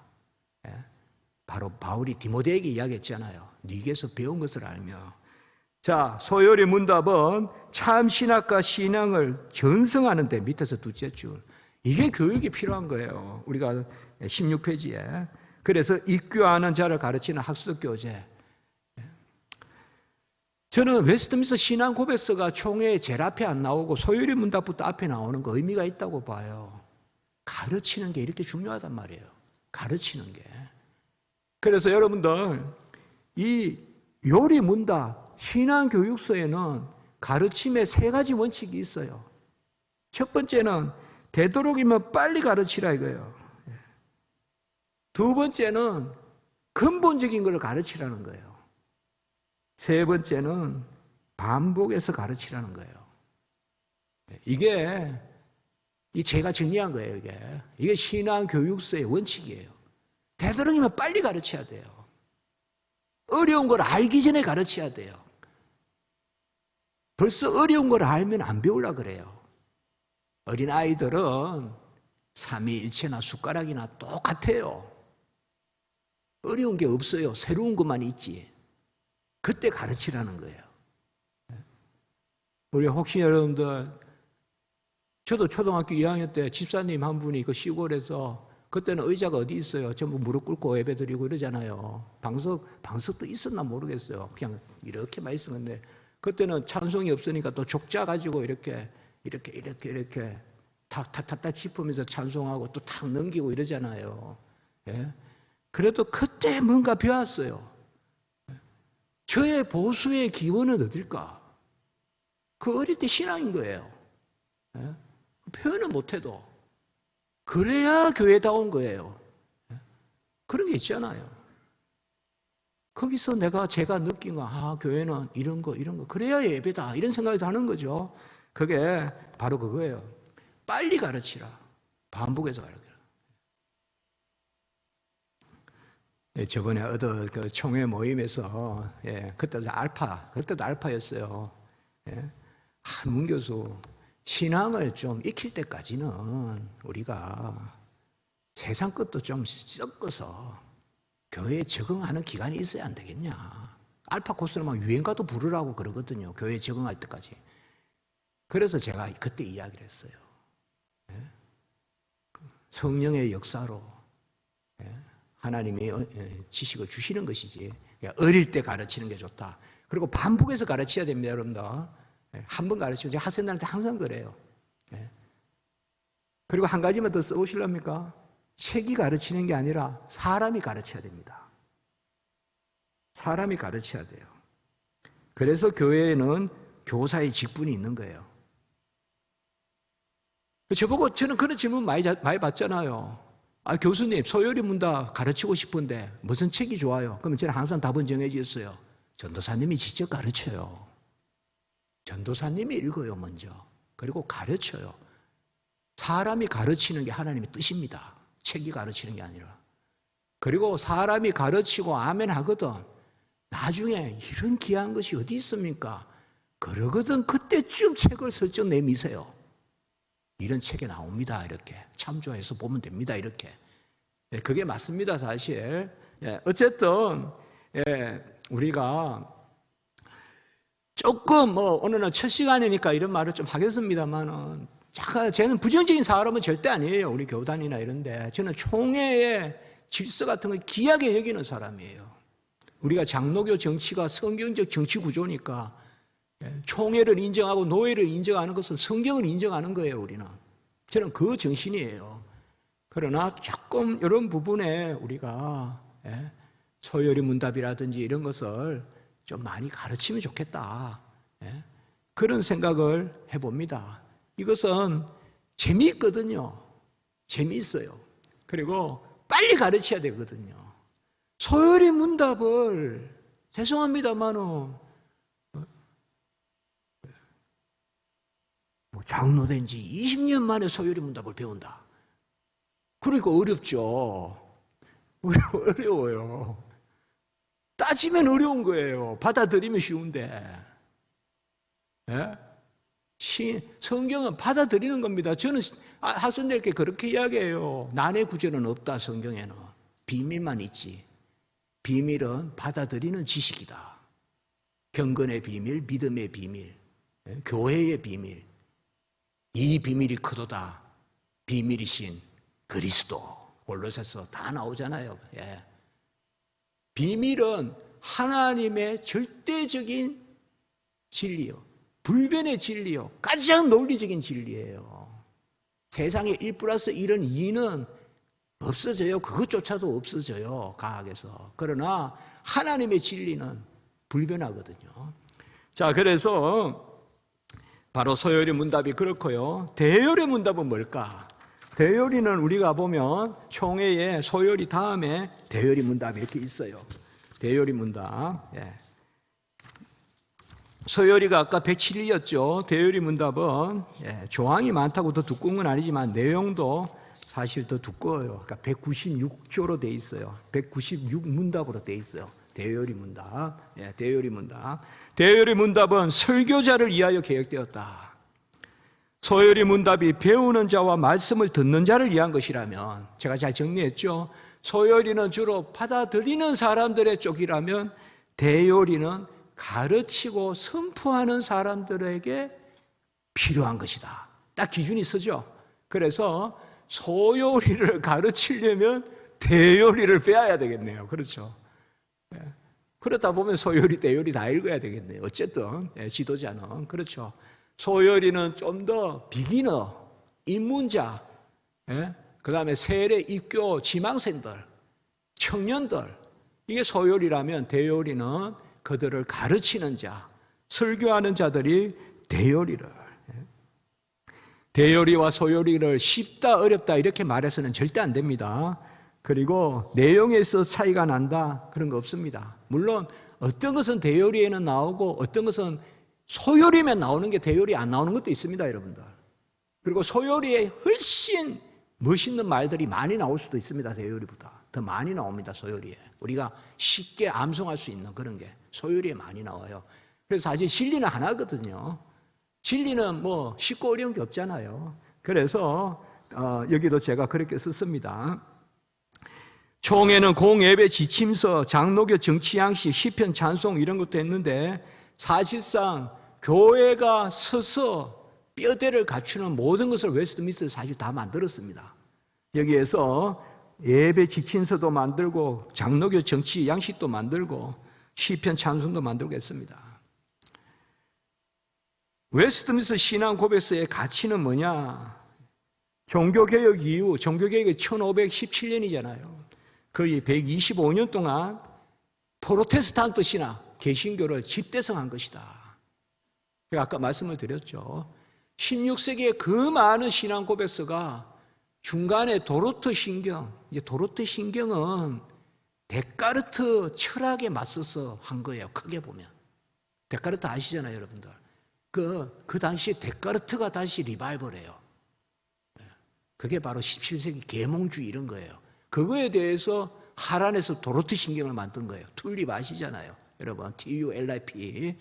바로 바울이 디모데에게 이야기했잖아요. 네게서 배운 것을 알며. 자, 소열의 문답은 참 신학과 신앙을 전승하는 데 밑에서 둘째 줄. 이게 교육이 필요한 거예요. 우리가 16페이지에. 그래서 입교하는 자를 가르치는 학습 교재. 저는 웨스트민스터 신앙 고백서가 총회에 제일 앞에 안 나오고 소열의 문답부터 앞에 나오는 거 의미가 있다고 봐요. 가르치는 게 이렇게 중요하단 말이에요. 가르치는 게. 그래서 여러분들 이 요리 문답 신앙 교육서에는 가르침의 3가지 원칙이 있어요. 첫 번째는 되도록이면 빨리 가르치라 이거예요. 두 번째는 근본적인 걸 가르치라는 거예요. 세 번째는 반복해서 가르치라는 거예요. 이게 제가 정리한 거예요. 이게 신앙 교육서의 원칙이에요. 되도록이면 빨리 가르쳐야 돼요. 어려운 걸 알기 전에 가르쳐야 돼요. 벌써 어려운 걸 알면 안 배우려고 그래요. 어린아이들은 삼위일체나 숟가락이나 똑같아요. 어려운 게 없어요. 새로운 것만 있지. 그때 가르치라는 거예요. 우리 혹시 여러분들, 저도 초등학교 2학년 때 집사님 한 분이 그 시골에서 그때는 의자가 어디 있어요? 전부 무릎 꿇고 예배드리고 이러잖아요. 방석도 있었나 모르겠어요. 그냥 이렇게만 있었는데 그때는 찬송이 없으니까 또 족자 가지고 이렇게 탁탁탁탁 짚으면서 찬송하고 또 탁 넘기고 이러잖아요. 예? 그래도 그때 뭔가 배웠어요. 저의 보수의 기원은 어딜까? 그 어릴 때 신앙인 거예요. 예? 표현은 못해도 그래야 교회다운 거예요. 예? 그런 게 있잖아요. 거기서 제가 느낀 거, 교회는 이런 거, 그래야 예배다. 이런 생각이 하는 거죠. 그게 바로 그거예요. 빨리 가르치라. 반복해서 가르치라. 예, 저번에 그 총회 모임에서, 그때도 알파였어요. 예. 문 교수, 신앙을 좀 익힐 때까지는 우리가 세상 것도 좀 섞어서 교회에 적응하는 기간이 있어야 안 되겠냐. 알파 코스는 막 유행가도 부르라고 그러거든요. 교회에 적응할 때까지. 그래서 제가 그때 이야기를 했어요. 성령의 역사로 하나님이 지식을 주시는 것이지 어릴 때 가르치는 게 좋다. 그리고 반복해서 가르쳐야 됩니다, 여러분들. 한 번 가르치면 제가 학생들한테 항상 그래요. 그리고 한 가지만 더 써보실랍니까? 책이 가르치는 게 아니라 사람이 가르쳐야 됩니다. 사람이 가르쳐야 돼요. 그래서 교회에는 교사의 직분이 있는 거예요. 저보고 저는 그런 질문 많이 받잖아요. 교수님, 소요리 문답 가르치고 싶은데 무슨 책이 좋아요? 그러면 저는 항상 답은 정해져 있어요. 전도사님이 직접 가르쳐요. 전도사님이 읽어요, 먼저. 그리고 가르쳐요. 사람이 가르치는 게 하나님의 뜻입니다. 책이 가르치는 게 아니라. 그리고 사람이 가르치고 아멘 하거든. 나중에 이런 귀한 것이 어디 있습니까? 그러거든 그때쯤 책을 슬쩍 내미세요. 이런 책에 나옵니다. 이렇게 참조해서 보면 됩니다. 이렇게. 그게 맞습니다. 사실. 어쨌든 우리가 조금 오늘은 첫 시간이니까 이런 말을 좀 하겠습니다만은 저는 부정적인 사람은 절대 아니에요. 우리 교단이나 이런데. 저는 총회의 질서 같은 걸 귀하게 여기는 사람이에요. 우리가 장로교 정치가 성경적 정치 구조니까 총회를 인정하고 노예를 인정하는 것은 성경을 인정하는 거예요, 우리는. 저는 그 정신이에요. 그러나 조금 이런 부분에 우리가 소요리 문답이라든지 이런 것을 좀 많이 가르치면 좋겠다. 그런 생각을 해봅니다. 이것은 재미있거든요. 재미있어요. 그리고 빨리 가르쳐야 되거든요. 소요리 문답을 죄송합니다만은 장로된 지 20년 만에 소요리 문답을 배운다. 그러니까 어렵죠. 어려워요. 따지면 어려운 거예요. 받아들이면 쉬운데. 성경은 받아들이는 겁니다. 저는 학생들께 그렇게 이야기해요. 난해 구절은 없다, 성경에는. 비밀만 있지. 비밀은 받아들이는 지식이다. 경건의 비밀, 믿음의 비밀, 교회의 비밀. 이 비밀이 크도다. 비밀이신 그리스도. 골로새서 다 나오잖아요. 비밀은 하나님의 절대적인 진리요. 불변의 진리요. 가장 논리적인 진리예요. 세상에 1+1은 2는 없어져요. 그것조차도 없어져요. 과학에서. 그러나 하나님의 진리는 불변하거든요. 자, 그래서 바로 소요리 문답이 그렇고요. 대요리 문답은 뭘까? 대요리는 우리가 보면 총회에 소요리 다음에 대요리 문답이 이렇게 있어요. 대요리 문답. 소요리가 아까 107이었죠. 대요리 문답은 조항이 많다고 더 두꺼운 건 아니지만 내용도 사실 더 두꺼워요. 그러니까 196조로 돼 있어요. 196문답으로 돼 있어요. 대요리 문답. 대요리 문답. 대요리 문답은 설교자를 위하여 계획되었다. 소요리 문답이 배우는 자와 말씀을 듣는 자를 위한 것이라면, 제가 잘 정리했죠. 소요리는 주로 받아들이는 사람들의 쪽이라면 대요리는 가르치고 선포하는 사람들에게 필요한 것이다. 딱 기준이 서죠. 그래서 소요리를 가르치려면 대요리를 배워야 되겠네요. 그렇죠? 예. 그러다 보면 소요리, 대요리 다 읽어야 되겠네요. 어쨌든 지도자는 그렇죠. 소요리는 좀 더 비기너, 입문자, 그 다음에 세례, 입교, 지망생들, 청년들, 이게 소요리라면 대요리는 그들을 가르치는 자, 설교하는 자들이 대요리를. 대요리와 소요리를 쉽다 어렵다 이렇게 말해서는 절대 안 됩니다. 그리고 내용에 있어 차이가 난다 그런 거 없습니다. 물론 어떤 것은 대요리에는 나오고 어떤 것은 소요리면 나오는 게 대요리 안 나오는 것도 있습니다, 여러분들. 그리고 소요리에 훨씬 멋있는 말들이 많이 나올 수도 있습니다, 대요리보다. 더 많이 나옵니다, 소요리에. 우리가 쉽게 암송할 수 있는 그런 게 소요리에 많이 나와요. 그래서 사실 진리는 하나거든요. 진리는 뭐 쉽고 어려운 게 없잖아요. 그래서 여기도 제가 그렇게 썼습니다. 총회는 공예배 지침서, 장로교 정치양식, 시편 찬송 이런 것도 했는데 사실상 교회가 서서 뼈대를 갖추는 모든 것을 웨스트민스터에서 사실 다 만들었습니다. 여기에서 예배 지침서도 만들고 장로교 정치 양식도 만들고 시편 찬송도 만들고 했습니다. 웨스트민스터 신앙 고백서의 가치는 뭐냐? 종교개혁 이후, 종교개혁이 1517년이잖아요. 거의 125년 동안 프로테스탄트 신앙, 개신교를 집대성한 것이다. 제가 아까 말씀을 드렸죠. 16세기에 그 많은 신앙 고백서가 중간에 도로트 신경, 이제 도로트 신경은 데카르트 철학에 맞서서 한 거예요. 크게 보면. 데카르트 아시잖아요, 여러분들. 그 당시에 데카르트가 다시 리바이벌해요. 그게 바로 17세기 계몽주의 이런 거예요. 그거에 대해서 하란에서 도로트 신경을 만든 거예요. 툴립 아시잖아요, 여러분. TULIP.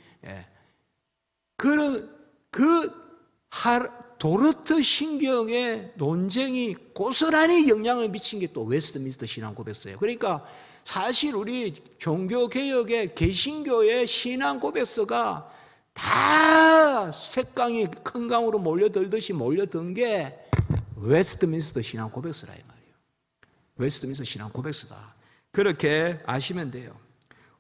도르트 신경의 논쟁이 고스란히 영향을 미친 게 또 웨스트민스터 신앙 고백서예요. 그러니까 사실 우리 종교개혁의 개신교의 신앙 고백서가 다 색강이 큰 강으로 몰려들듯이 몰려든 게 웨스트민스터 신앙 고백서라 이 말이에요. 웨스트민스터 신앙 고백서다. 그렇게 아시면 돼요.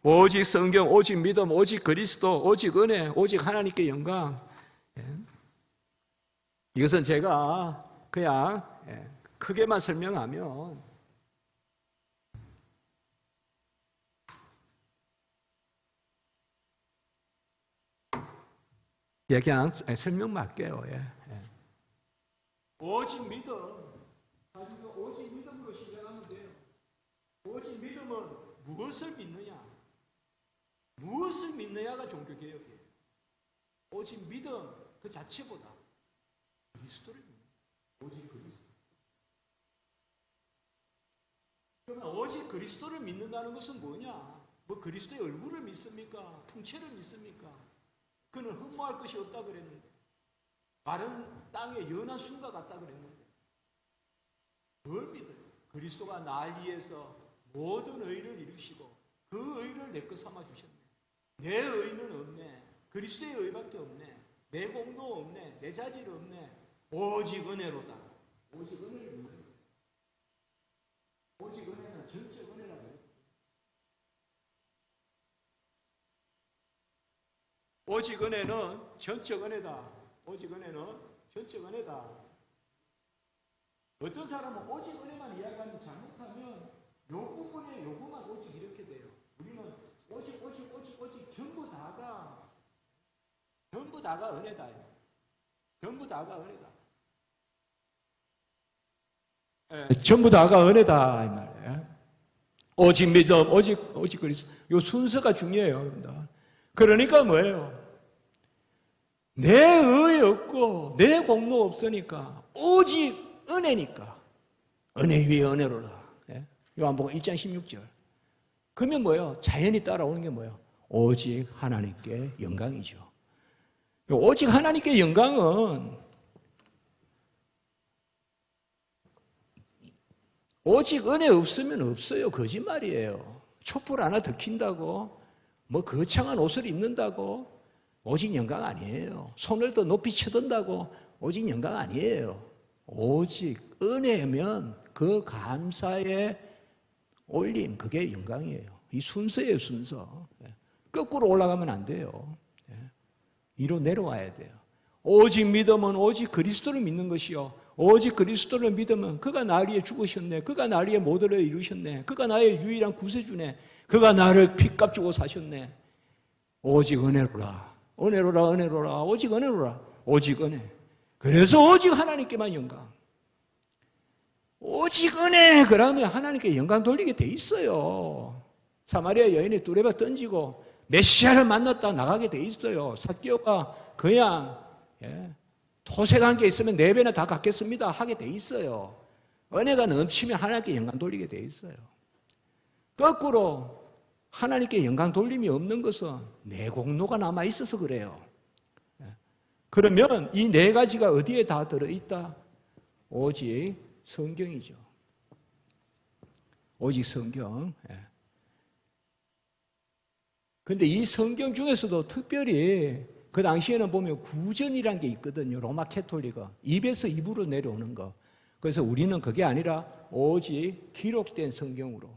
오직 성경, 오직 믿음, 오직 그리스도, 오직 은혜, 오직 하나님께 영광. 이것은 제가 그냥 크게만 설명하면 그냥 설명만 할게요. 오직 믿음, 사실 오직 믿음으로 시작하면 돼요. 오직 믿음은 무엇을 믿느냐? 무엇을 믿느냐가 종교개혁이에요. 오직 믿음 그 자체보다 그리스도를 믿는 오직 그리스도. 그러면 오직 그리스도를 믿는다는 것은 뭐냐? 뭐 그리스도의 얼굴을 믿습니까? 풍채를 믿습니까? 그는 흠모할 것이 없다 그랬는데, 마른 땅에 연한 순과 같다 그랬는데, 뭘 믿어요? 그리스도가 날 위해서 모든 의를 이루시고 그 의를 내 것 삼아 주셨네. 내 의는 없네. 그리스도의 의밖에 없네. 내 공도 없네. 내 자질 없네. 오직 은혜로다. 오직 은혜를 믿는 거예요. 오직 은혜는 전적 은혜라고 해요. 오직 은혜는 전적 은혜다. 오직 은혜는 전적 은혜다. 어떤 사람은 오직 은혜만 이야기하면 잘못하면 요 부분에 요거만 오직 이렇게 돼요. 우리는 오직 전부 다가 은혜다. 전부 다가 은혜다. 전부 다가 은혜다 이 말이에요. 오직 믿음, 오직 그리스도. 요 순서가 중요해요, 여러분들. 그러니까 뭐예요? 내 의 없고 내 공로 없으니까 오직 은혜니까 은혜 위에 은혜로라. 요한복음 1장 16절. 그러면 뭐예요? 자연히 따라오는 게 뭐예요? 오직 하나님께 영광이죠. 오직 하나님께 영광은 오직 은혜 없으면 없어요. 거짓말이에요. 촛불 하나 더 킨다고 뭐 거창한 옷을 입는다고 오직 영광 아니에요. 손을 더 높이 쳐든다고 오직 영광 아니에요. 오직 은혜면 그 감사의 올림, 그게 영광이에요. 이 순서예요, 순서. 거꾸로 올라가면 안 돼요. 위로 내려와야 돼요. 오직 믿음은 오직 그리스도를 믿는 것이요. 오직 그리스도를 믿으면 그가 나를 위해 죽으셨네. 그가 나를 위해 모두를 이루셨네. 그가 나의 유일한 구세주네. 그가 나를 핏값 주고 사셨네. 오직 은혜로라. 은혜로라, 은혜로라. 오직 은혜로라. 오직 은혜. 그래서 오직 하나님께만 영광. 오직 은혜. 그러면 하나님께 영광 돌리게 돼 있어요. 사마리아 여인이 두레박 던지고 메시아를 만났다 나가게 돼 있어요. 삭개오가 그냥 토색한 게 있으면 4배나 다 갚겠습니다 하게 돼 있어요. 은혜가 넘치면 하나님께 영광 돌리게 돼 있어요. 거꾸로 하나님께 영광 돌림이 없는 것은 내 공로가 남아 있어서 그래요. 그러면 이 4가지가 어디에 다 들어있다? 오직 성경이죠. 오직 성경. 근데 이 성경 중에서도 특별히 그 당시에는 보면 구전이라는 게 있거든요. 로마 캐톨릭은 입에서 입으로 내려오는 거. 그래서 우리는 그게 아니라 오직 기록된 성경으로.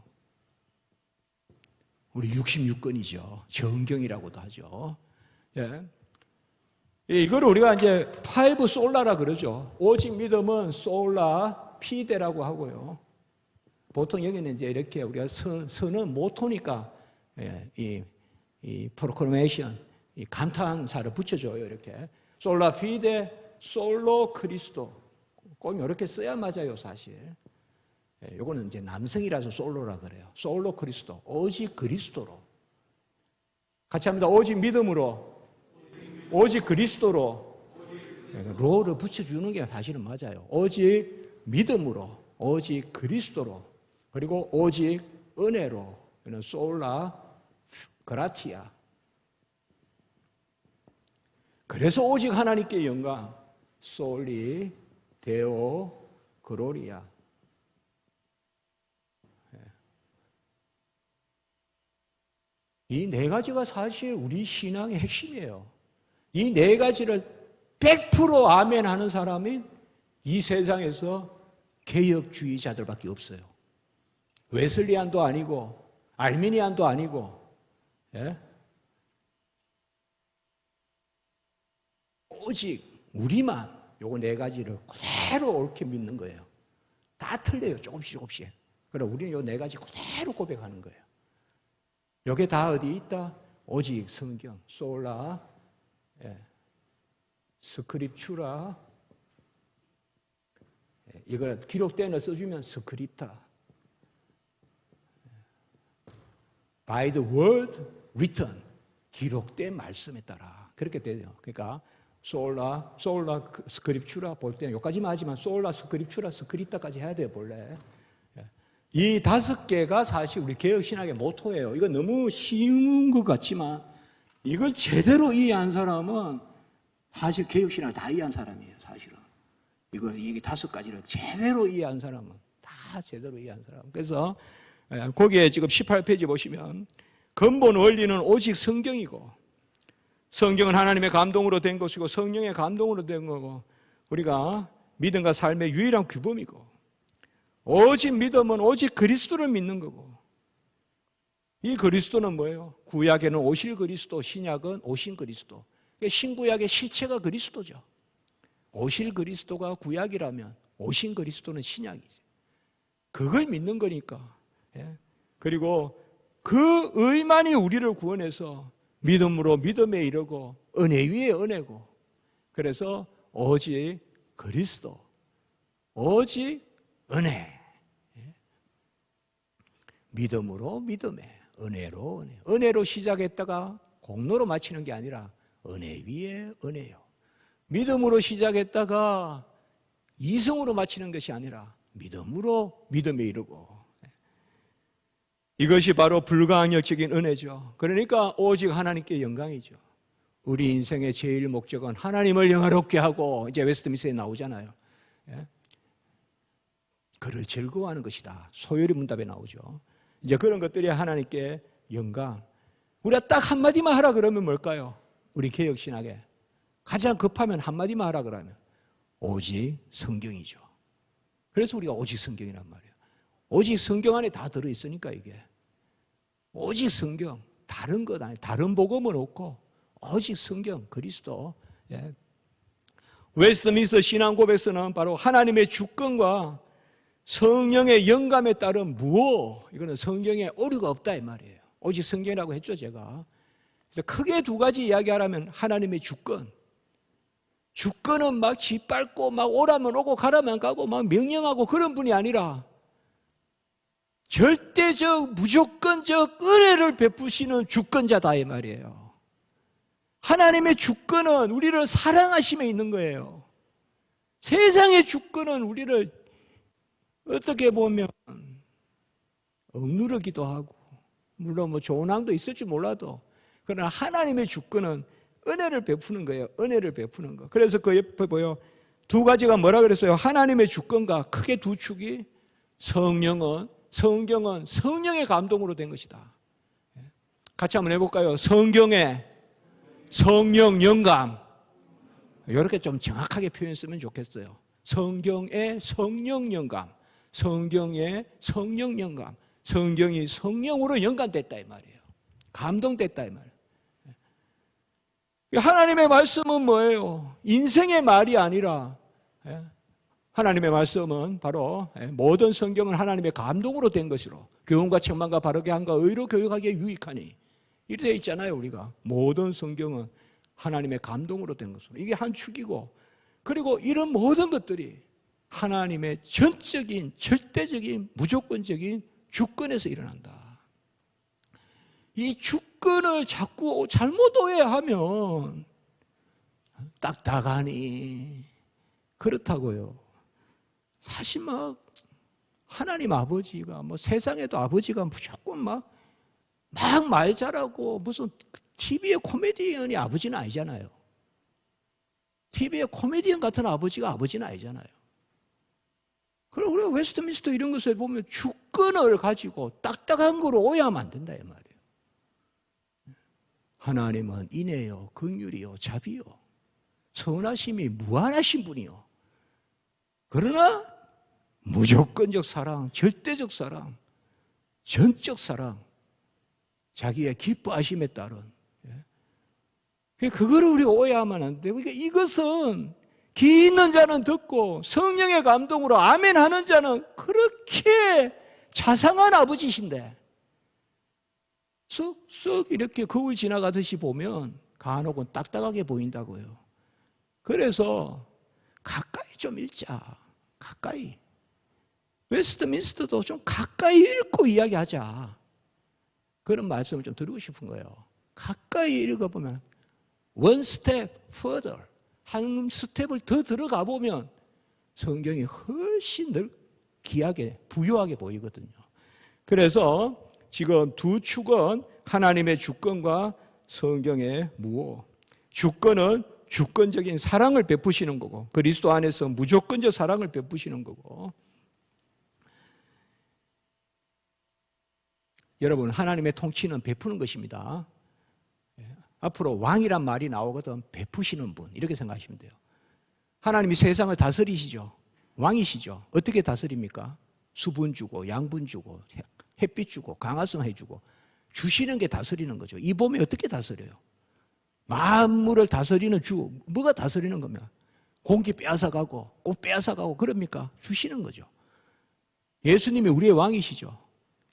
우리 66권이죠. 정경이라고도 하죠. 예. 이걸 우리가 이제 파이브 솔라라 그러죠. 오직 믿음은 솔라 피데라고 하고요. 보통 여기는 이제 이렇게 우리가 선은 모토니까 이 프로클레이션, 이 감탄사를 붙여줘요. 이렇게 솔라 피데, 솔로 크리스도. 꼭 이렇게 써야 맞아요, 사실. 요거는 이제 남성이라서 솔로라 그래요. 솔로 크리스도, 오직 그리스도로. 같이 합니다. 오직 믿음으로, 오직 그리스도로. 로를 붙여주는 게 사실은 맞아요. 오직 믿음으로, 오직 그리스도로, 그리고 오직 은혜로. 이는 솔라 그라티아. 그래서 오직 하나님께 영광, 솔리 데오 그로리아. 이 4가지가 사실 우리 신앙의 핵심이에요. 이 4가지를 100% 아멘 하는 사람이 이 세상에서 개혁주의자들밖에 없어요. 웨슬리안도 아니고 알미니안도 아니고, 오직 우리만 요거 4가지를 그대로 옳게 믿는 거예요. 다 틀려요, 조금씩. 그럼 우리는 요 4가지 그대로 고백하는 거예요. 요게 다 어디 있다? 오직 성경, 솔라, 스크립추라. 이거 기록된 거 써주면 스크립타. By the word written. 기록된 말씀에 따라. 그렇게 돼요. 그러니까 솔라 스크립추라 볼 때는 여기까지만 하지만 솔라 스크립추라 스크립타까지 해야 돼요, 본래. 이 5개가 사실 우리 개혁신학의 모토예요. 이거 너무 쉬운 것 같지만 이걸 제대로 이해한 사람은 사실 개혁신학을 다 이해한 사람이에요, 사실은. 이게 5가지를 제대로 이해한 사람은 다 제대로 이해한 사람. 그래서 거기에 지금 18페이지 보시면 근본 원리는 오직 성경이고, 성경은 하나님의 감동으로 된 것이고 성령의 감동으로 된 거고, 우리가 믿음과 삶의 유일한 규범이고, 오직 믿음은 오직 그리스도를 믿는 거고, 이 그리스도는 뭐예요? 구약에는 오실 그리스도, 신약은 오신 그리스도. 신구약의 실체가 그리스도죠. 오실 그리스도가 구약이라면 오신 그리스도는 신약이죠. 그걸 믿는 거니까. 그리고 그 의만이 우리를 구원해서 믿음으로 믿음에 이르고 은혜 위에 은혜고, 그래서 오직 그리스도, 오직 은혜. 믿음으로 믿음에, 은혜로 은혜. 은혜로 시작했다가 공로로 마치는 게 아니라 은혜 위에 은혜요. 믿음으로 시작했다가 이성으로 마치는 것이 아니라 믿음으로 믿음에 이르고. 이것이 바로 불가항력적인 은혜죠. 그러니까 오직 하나님께 영광이죠. 우리 인생의 제일 목적은 하나님을 영화롭게 하고, 이제 웨스트민스터에 나오잖아요. 그를 즐거워하는 것이다. 소요리 문답에 나오죠. 이제 그런 것들이 하나님께 영광. 우리가 딱 한마디만 하라 그러면 뭘까요? 우리 개혁신학에 가장 급하면 한마디만 하라 그러면 오직 성경이죠. 그래서 우리가 오직 성경이란 말이에요. 오직 성경 안에 다 들어있으니까 이게. 오직 성경, 다른 것 아니에요. 다른 복음은 없고 오직 성경, 그리스도. 예. 웨스트민스터 신앙고백서는 바로 하나님의 주권과 성령의 영감에 따른 무엇, 이거는 성경에 오류가 없다 이 말이에요. 오직 성경이라고 했죠 제가. 그래서 크게 두 가지 이야기하라면 하나님의 주권. 주권은 막 짓밟고 막 오라면 오고 가라면 가고 막 명령하고 그런 분이 아니라 절대적 무조건적 은혜를 베푸시는 주권자다 이 말이에요. 하나님의 주권은 우리를 사랑하심에 있는 거예요. 세상의 주권은 우리를 어떻게 보면 억누르기도 하고 물론 뭐 좋은 항도 있을지 몰라도 그러나 하나님의 주권은 은혜를 베푸는 거예요. 은혜를 베푸는 거. 그래서 그 옆에 보여 두 가지가 뭐라 그랬어요? 하나님의 주권과 크게 두 축이 성경은 성령의 감동으로 된 것이다. 같이 한번 해볼까요? 성경의 성령 영감. 이렇게 좀 정확하게 표현했으면 좋겠어요. 성경의 성령 영감. 성경의 성령 영감. 성경이 성령으로 연관됐다 이 말이에요. 감동됐다 이 말이에요. 하나님의 말씀은 뭐예요? 인생의 말이 아니라 하나님의 말씀은 바로 모든 성경은 하나님의 감동으로 된 것으로 교훈과 책망과 바르게 함과 의로 교육하기에 유익하니 이렇게 되어 있잖아요. 우리가 모든 성경은 하나님의 감동으로 된 것으로 이게 한 축이고 그리고 이런 모든 것들이 하나님의 전적인 절대적인 무조건적인 주권에서 일어난다. 이 주권을 자꾸 잘못 오해하면 딱딱하니 그렇다고요. 사실 막 하나님 아버지가 뭐 세상에도 아버지가 무조건 막 말 잘하고 무슨 TV의 코미디언이 아버지는 아니잖아요. TV의 코미디언 같은 아버지가 아버지는 아니잖아요. 그럼 우리가 웨스트민스터 이런 것을 보면 주권을 가지고 딱딱한 거로 오해하면 안 된다 이 말이에요. 하나님은 인애요, 긍휼이요, 자비요, 선하심이 무한하신 분이요. 그러나 무조건적 사랑, 절대적 사랑, 전적 사랑, 자기의 기뻐하심에 따른 그거를 우리가 오해하면 안 돼요. 그러니까 이것은 귀 있는 자는 듣고 성령의 감동으로 아멘 하는 자는 그렇게 자상한 아버지신데 쓱쓱 이렇게 거울 지나가듯이 보면 간혹은 딱딱하게 보인다고요. 그래서 가까이 좀 읽자. 가까이. 웨스트민스터도 좀 가까이 읽고 이야기하자. 그런 말씀을 좀 드리고 싶은 거예요. 가까이 읽어보면 one step further 한 스텝을 더 들어가 보면 성경이 훨씬 귀하게 부유하게 보이거든요. 그래서 지금 두 축은 하나님의 주권과 성경의 무엇. 주권은 주권적인 사랑을 베푸시는 거고 그리스도 안에서 무조건적 사랑을 베푸시는 거고 여러분 하나님의 통치는 베푸는 것입니다. 앞으로 왕이란 말이 나오거든 베푸시는 분 이렇게 생각하시면 돼요. 하나님이 세상을 다스리시죠. 왕이시죠. 어떻게 다스립니까? 수분 주고 양분 주고 햇빛 주고 강화성 해주고 주시는 게 다스리는 거죠. 이 봄에 어떻게 다스려요? 만물을 다스리는 주 뭐가 다스리는 겁니까? 공기 빼앗아가고 꽃 빼앗아가고 그럽니까? 주시는 거죠. 예수님이 우리의 왕이시죠.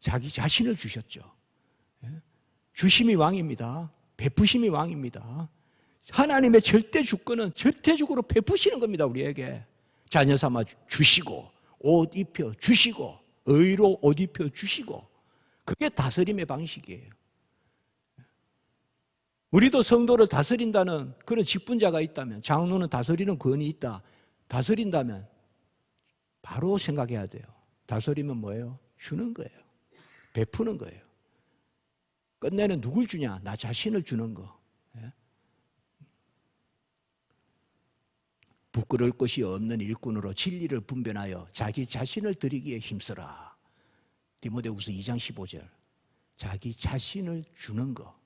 자기 자신을 주셨죠. 주심이 왕입니다. 베푸심이 왕입니다. 하나님의 절대 주권은 절대적으로 베푸시는 겁니다. 우리에게 자녀 삼아 주시고 옷 입혀 주시고 의로 옷 입혀 주시고 그게 다스림의 방식이에요. 우리도 성도를 다스린다는 그런 직분자가 있다면 장로는 다스리는 권위 있다. 다스린다면 바로 생각해야 돼요. 다스리면 뭐예요? 주는 거예요. 베푸는 거예요. 끝내는 누굴 주냐? 나 자신을 주는 거. 부끄러울 것이 없는 일꾼으로 진리를 분별하여 자기 자신을 드리기에 힘써라. 디모데후서 2장 15절. 자기 자신을 주는 거.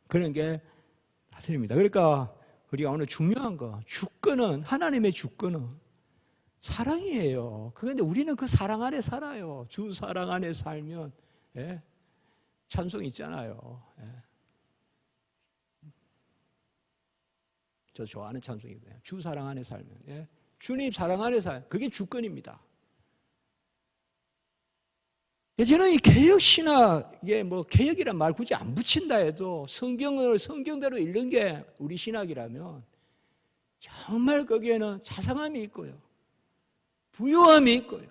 그런 게 다스립니다. 그러니까 우리가 오늘 중요한 거, 주권은, 하나님의 주권은 사랑이에요. 그런데 우리는 그 사랑 안에 살아요. 주 사랑 안에 살면, 예? 찬송 있잖아요. 예. 저 좋아하는 찬송이거든요. 주 사랑 안에 살면, 예? 주님 사랑 안에 살, 그게 주권입니다. 저는 이 개혁신학에 뭐 개혁이란 말 굳이 안 붙인다 해도 성경을 성경대로 읽는 게 우리 신학이라면 정말 거기에는 자상함이 있고요. 부요함이 있고요.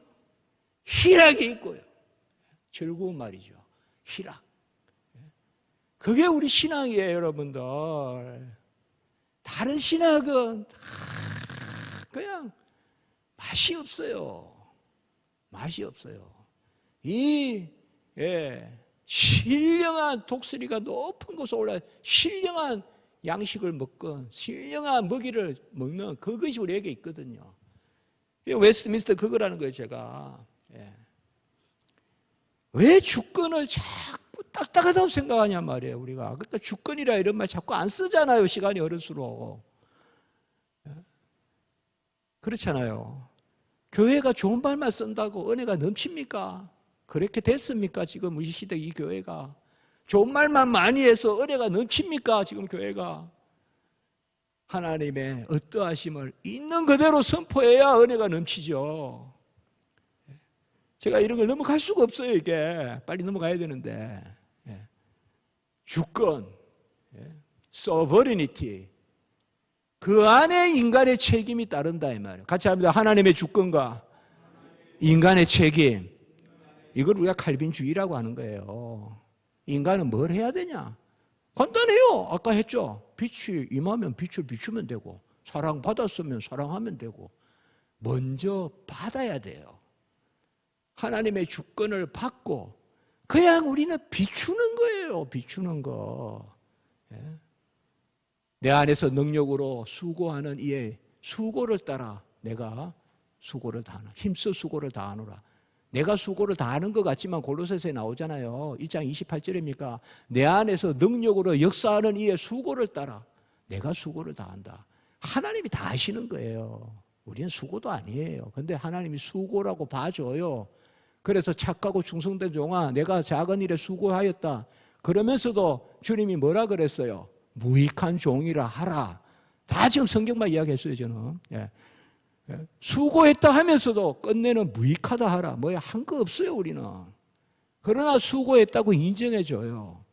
희락이 있고요. 즐거운 말이죠. 희락. 그게 우리 신학이에요, 여러분들. 다른 신학은 다 그냥 맛이 없어요. 맛이 없어요. 신령한 독수리가 높은 곳에 올라 신령한 양식을 먹건 신령한 먹이를 먹는 그것이 우리에게 있거든요. 웨스트민스터 그거라는 거예요, 제가. 왜 주권을 자꾸 딱딱하다고 생각하냐 말이에요, 우리가. 그러니까 주권이라 이런 말 자꾸 안 쓰잖아요, 시간이 어릴수록. 그렇잖아요. 교회가 좋은 말만 쓴다고 은혜가 넘칩니까? 그렇게 됐습니까? 지금 우리 시대 이 교회가. 좋은 말만 많이 해서 은혜가 넘칩니까? 지금 교회가. 하나님의 어떠하심을 있는 그대로 선포해야 은혜가 넘치죠. 제가 이런 걸 넘어갈 수가 없어요, 이게. 빨리 넘어가야 되는데. 주권, sovereignty. 그 안에 인간의 책임이 따른다, 이 말이에요. 같이 합니다. 하나님의 주권과 인간의 책임. 이걸 우리가 칼빈주의라고 하는 거예요. 인간은 뭘 해야 되냐? 간단해요. 아까 했죠. 빛이 임하면 빛을 비추면 되고, 사랑받았으면 사랑하면 되고, 먼저 받아야 돼요. 하나님의 주권을 받고 그냥 우리는 비추는 거예요. 비추는 거. 내 안에서 능력으로 수고하는 이의 수고를 따라 내가 수고를 다하노라. 힘써 수고를 다하노라. 내가 수고를 다하는 것 같지만 골로새서에 나오잖아요. 1장 28절입니까? 내 안에서 능력으로 역사하는 이의 수고를 따라 내가 수고를 다한다. 하나님이 다 하시는 거예요. 우리는 수고도 아니에요. 근데 하나님이 수고라고 봐줘요. 그래서 착하고 충성된 종아, 내가 작은 일에 수고하였다. 그러면서도 주님이 뭐라 그랬어요? 무익한 종이라 하라. 다 지금 성경만 이야기했어요, 저는. 수고했다 하면서도 끝내는 무익하다 하라. 뭐야, 한 거 없어요, 우리는. 그러나 수고했다고 인정해줘요.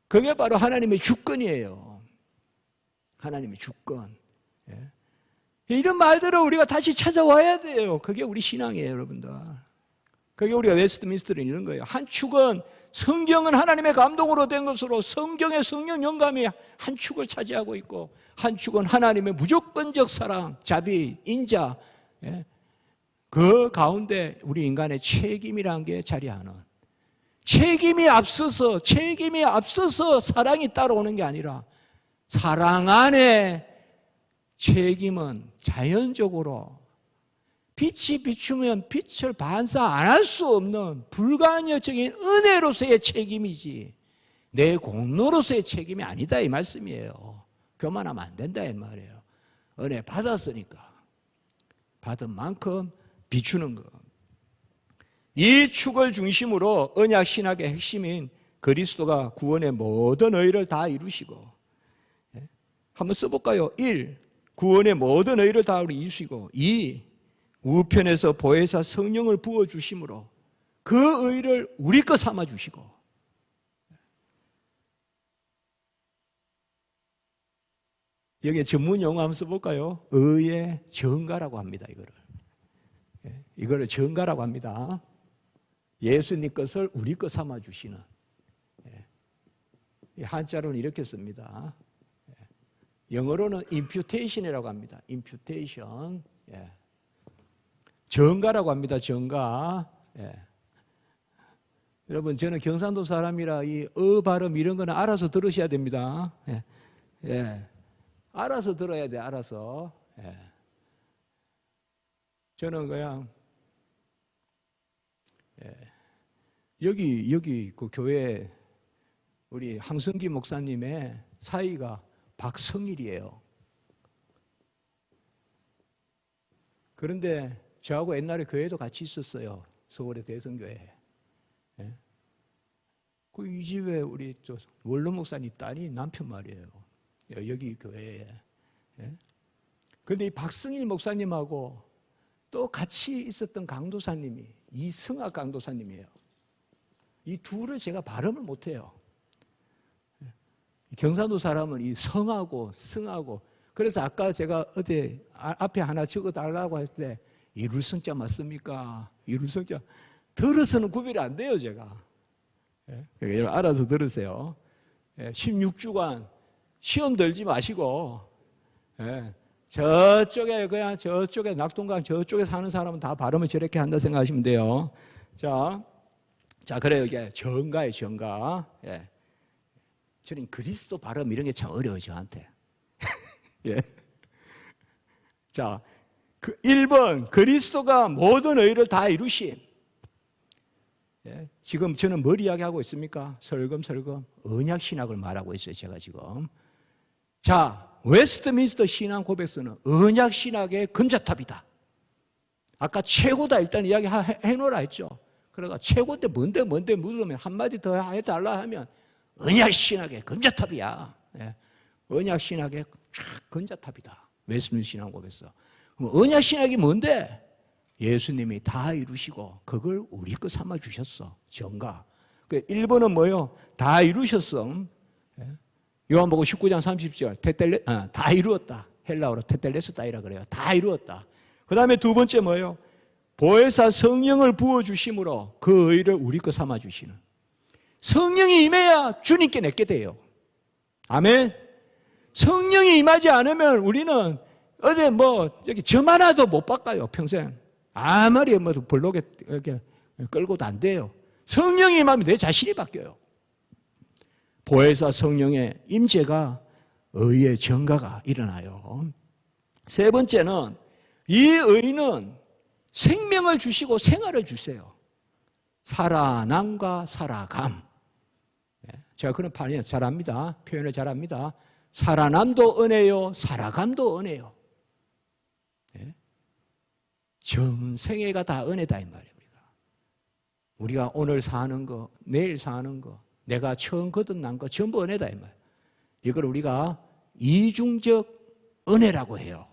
그게 바로 하나님의 주권이에요. 하나님의 주권. 이런 말들을 우리가 다시 찾아와야 돼요. 그게 우리 신앙이에요, 여러분들. 그게 우리가 웨스트민스터를 이런 거예요. 한 축은 성경은 하나님의 감동으로 된 것으로 성경의 성령 영감이 한 축을 차지하고 있고, 한 축은 하나님의 무조건적 사랑, 자비, 인자, 그 가운데 우리 인간의 책임이라는 게 자리하는, 책임이 앞서서 사랑이 따라오는 게 아니라 사랑 안에 책임은 자연적으로 빛이 비추면 빛을 반사 안 할 수 없는 불가항력적인 은혜로서의 책임이지 내 공로로서의 책임이 아니다, 이 말씀이에요. 교만하면 안 된다, 이 말이에요. 은혜 받았으니까 받은 만큼 비추는 것. 이 축을 중심으로 언약 신학의 핵심인 그리스도가 구원의 모든 의를 다 이루시고, 한번 써볼까요? 1. 구원의 모든 의를 다 이루시고, 2. 우편에서 보혜사 성령을 부어주심으로 그 의를 우리 것 삼아주시고, 여기에 전문 용어 한번 써볼까요? 의의 정가라고 합니다. 이거를 정가라고 합니다. 예수님 것을 우리 것 삼아주시는. 한자로는 이렇게 씁니다. 영어로는 imputation이라고 합니다. imputation. 정가라고 합니다. 정가. 여러분, 저는 경상도 사람이라 이 발음 이런 거는 알아서 들으셔야 됩니다. 알아서 들어야 돼, 알아서. 저는 그냥 여기 그 교회 우리 황성기 목사님의 사위가 박성일이에요. 그런데 저하고 옛날에 교회도 같이 있었어요. 서울의 대성교회. 예? 그 이 집에 우리 저 원로 목사님 딸이 남편 말이에요. 여기 교회에. 예? 근데 이 박승일 목사님하고 또 같이 있었던 강도사님이 이승학 강도사님이에요. 이 둘을 제가 발음을 못해요. 경상도 사람은 이 성하고 승하고, 그래서 아까 제가 어제 앞에 하나 적어달라고 했을 때 이룰성자 맞습니까? 이룰성자 들어서는 구별이 안 돼요, 제가. 여러분 알아서 들으세요. 16주간 시험 들지 마시고, 저쪽에 그냥 저쪽에 낙동강 저쪽에 사는 사람은 다 발음을 저렇게 한다 생각하시면 돼요. 자 그래요. 이게 정가예요, 정가. 저는 그리스도 발음 이런 게 참 어려워요, 저한테. 예. 자, 1번 그리스도가 모든 의를 다 이루심. 지금 저는 뭘 이야기하고 있습니까? 설금설금 언약 신학을 말하고 있어요, 제가 지금. 자, 웨스트민스터 신앙 고백서는 언약 신학의 금자탑이다. 아까 최고다 일단 이야기 해놓으라 했죠. 그러니까 최고인데 뭔데 물으면 한마디 더 해달라 하면 언약 신학의 금자탑이야. 언약 신학의 금자탑이다. 웨스트민스터 신앙 고백서. 그럼 언약 신학이 뭔데? 예수님이 다 이루시고 그걸 우리 거 삼아 주셨어. 정가. 1번은 뭐요? 다 이루셨어. 요한복음 19장 30절 다 이루었다. 헬라어로 테텔레스다이라 그래요. 다 이루었다. 그 다음에 두 번째 뭐예요? 보혜사 성령을 부어주심으로 그 의를 우리 거 삼아 주시는. 성령이 임해야 주님께 내게 돼요. 아멘. 성령이 임하지 않으면 우리는 어제 여기 점 하나도 못 바꿔요, 평생. 아무리 블록에 이렇게 끌고도 안 돼요. 성령이 임하면 내 자신이 바뀌어요. 보혜사 성령의 임재가 의의 정가가 일어나요. 세 번째는 이 의는 생명을 주시고 생활을 주세요. 살아남과 살아감. 제가 그런 판이 잘합니다. 표현을 잘합니다. 살아남도 은혜요, 살아감도 은혜요. 전생애가 다 은혜다 이 말이에요. 우리가 오늘 사는 거, 내일 사는 거, 내가 처음 거듭난 거 전부 은혜다 이 말이에요. 이걸 우리가 이중적 은혜라고 해요.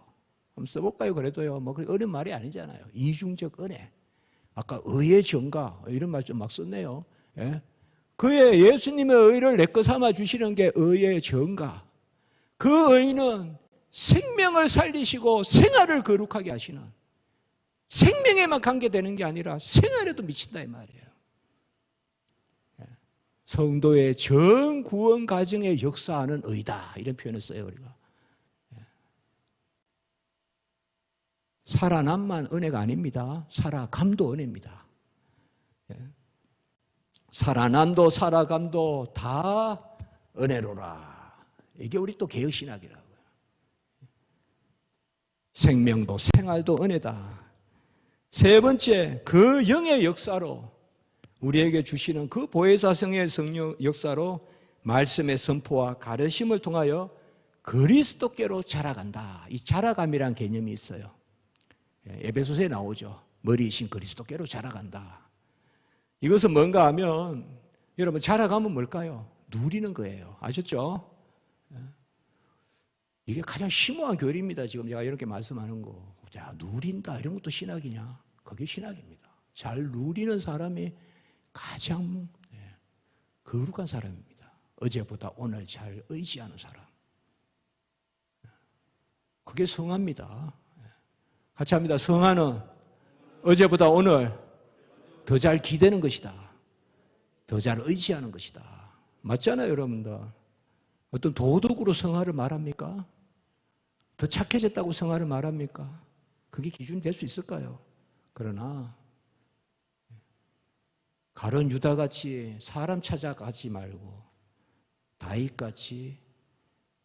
한번 써볼까요? 그래도요. 어려운 말이 아니잖아요. 이중적 은혜. 아까 의의 정가 이런 말 좀 막 썼네요. 그의 예수님의 의를 내 거 삼아 주시는 게 의의 정가. 그 의는 생명을 살리시고 생활을 거룩하게 하시는, 생명에만 관계되는 게 아니라 생활에도 미친다 이 말이에요. 성도의 전 구원 과정에 역사하는 의다 이런 표현을 써요 우리가. 살아남만 은혜가 아닙니다. 살아감도 은혜입니다. 살아남도 살아감도 다 은혜로라. 이게 우리 또 개혁신학이라고요. 생명도 생활도 은혜다. 세 번째, 그 영의 역사로 우리에게 주시는 그 보혜사성의 성령 역사로 말씀의 선포와 가르침을 통하여 그리스도께로 자라간다. 이 자라감이라는 개념이 있어요. 에베소서에 나오죠. 머리이신 그리스도께로 자라간다. 이것은 뭔가 하면 여러분 자라가면 뭘까요? 누리는 거예요. 아셨죠? 이게 가장 심오한 교리입니다. 지금 제가 이렇게 말씀하는 거. 자, 누린다 이런 것도 신학이냐? 그게 신학입니다. 잘 누리는 사람이 가장 거룩한 사람입니다. 어제보다 오늘 잘 의지하는 사람. 그게 성화입니다. 같이 합니다. 성화는 어제보다 오늘 더 잘 기대는 것이다. 더 잘 의지하는 것이다. 맞잖아요, 여러분들. 어떤 도덕으로 성화를 말합니까? 더 착해졌다고 성화를 말합니까? 그게 기준이 될 수 있을까요? 그러나 가룟 유다같이 사람 찾아가지 말고 다윗같이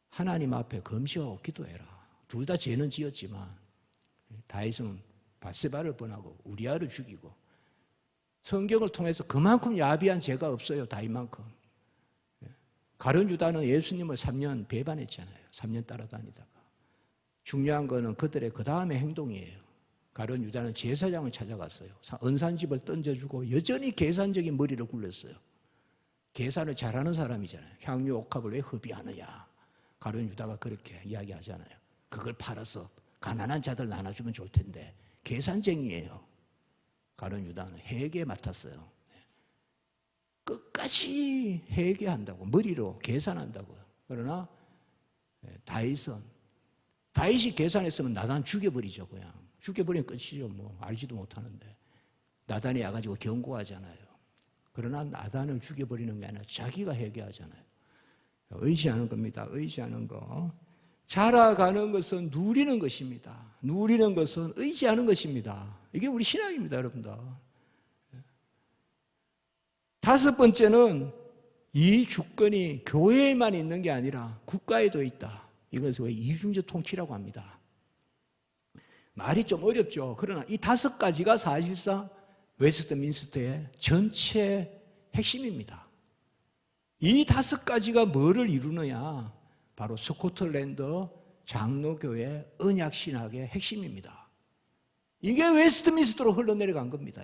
하나님 앞에 검시하고 기도해라. 둘 다 죄는 지었지만 다윗은 밧세바를 번하고 우리아를 죽이고 성경을 통해서 그만큼 야비한 죄가 없어요. 다윗만큼. 가룟 유다는 예수님을 3년 배반했잖아요. 3년 따라다니다가. 중요한 거는 그들의 그 다음의 행동이에요. 가룟 유다는 제사장을 찾아갔어요. 은산집을 던져주고 여전히 계산적인 머리를 굴렸어요. 계산을 잘하는 사람이잖아요. 향유 옥합을 왜 허비하느냐. 가룟 유다가 그렇게 이야기하잖아요. 그걸 팔아서 가난한 자들 나눠주면 좋을 텐데 계산쟁이에요. 가룟 유다는 회계에 맡았어요. 끝까지 회계한다고, 머리로 계산한다고요. 그러나 다윗이 계산했으면 나단 죽여버리죠. 그냥 죽여버리면 끝이죠. 뭐 알지도 못하는데 나단이 와가지고 경고하잖아요. 그러나 나단을 죽여버리는 게 아니라 자기가 회개하잖아요. 의지하는 겁니다. 의지하는 거. 자라가는 것은 누리는 것입니다. 누리는 것은 의지하는 것입니다. 이게 우리 신앙입니다, 여러분들. 다섯 번째는 이 주권이 교회에만 있는 게 아니라 국가에도 있다. 이것을 왜 이중적 통치라고 합니다. 말이 좀 어렵죠. 그러나 이 다섯 가지가 사실상 웨스트민스터의 전체 핵심입니다. 이 다섯 가지가 뭐를 이루느냐? 바로 스코틀랜드 장로교회 언약신학의 핵심입니다. 이게 웨스트민스터로 흘러내려간 겁니다.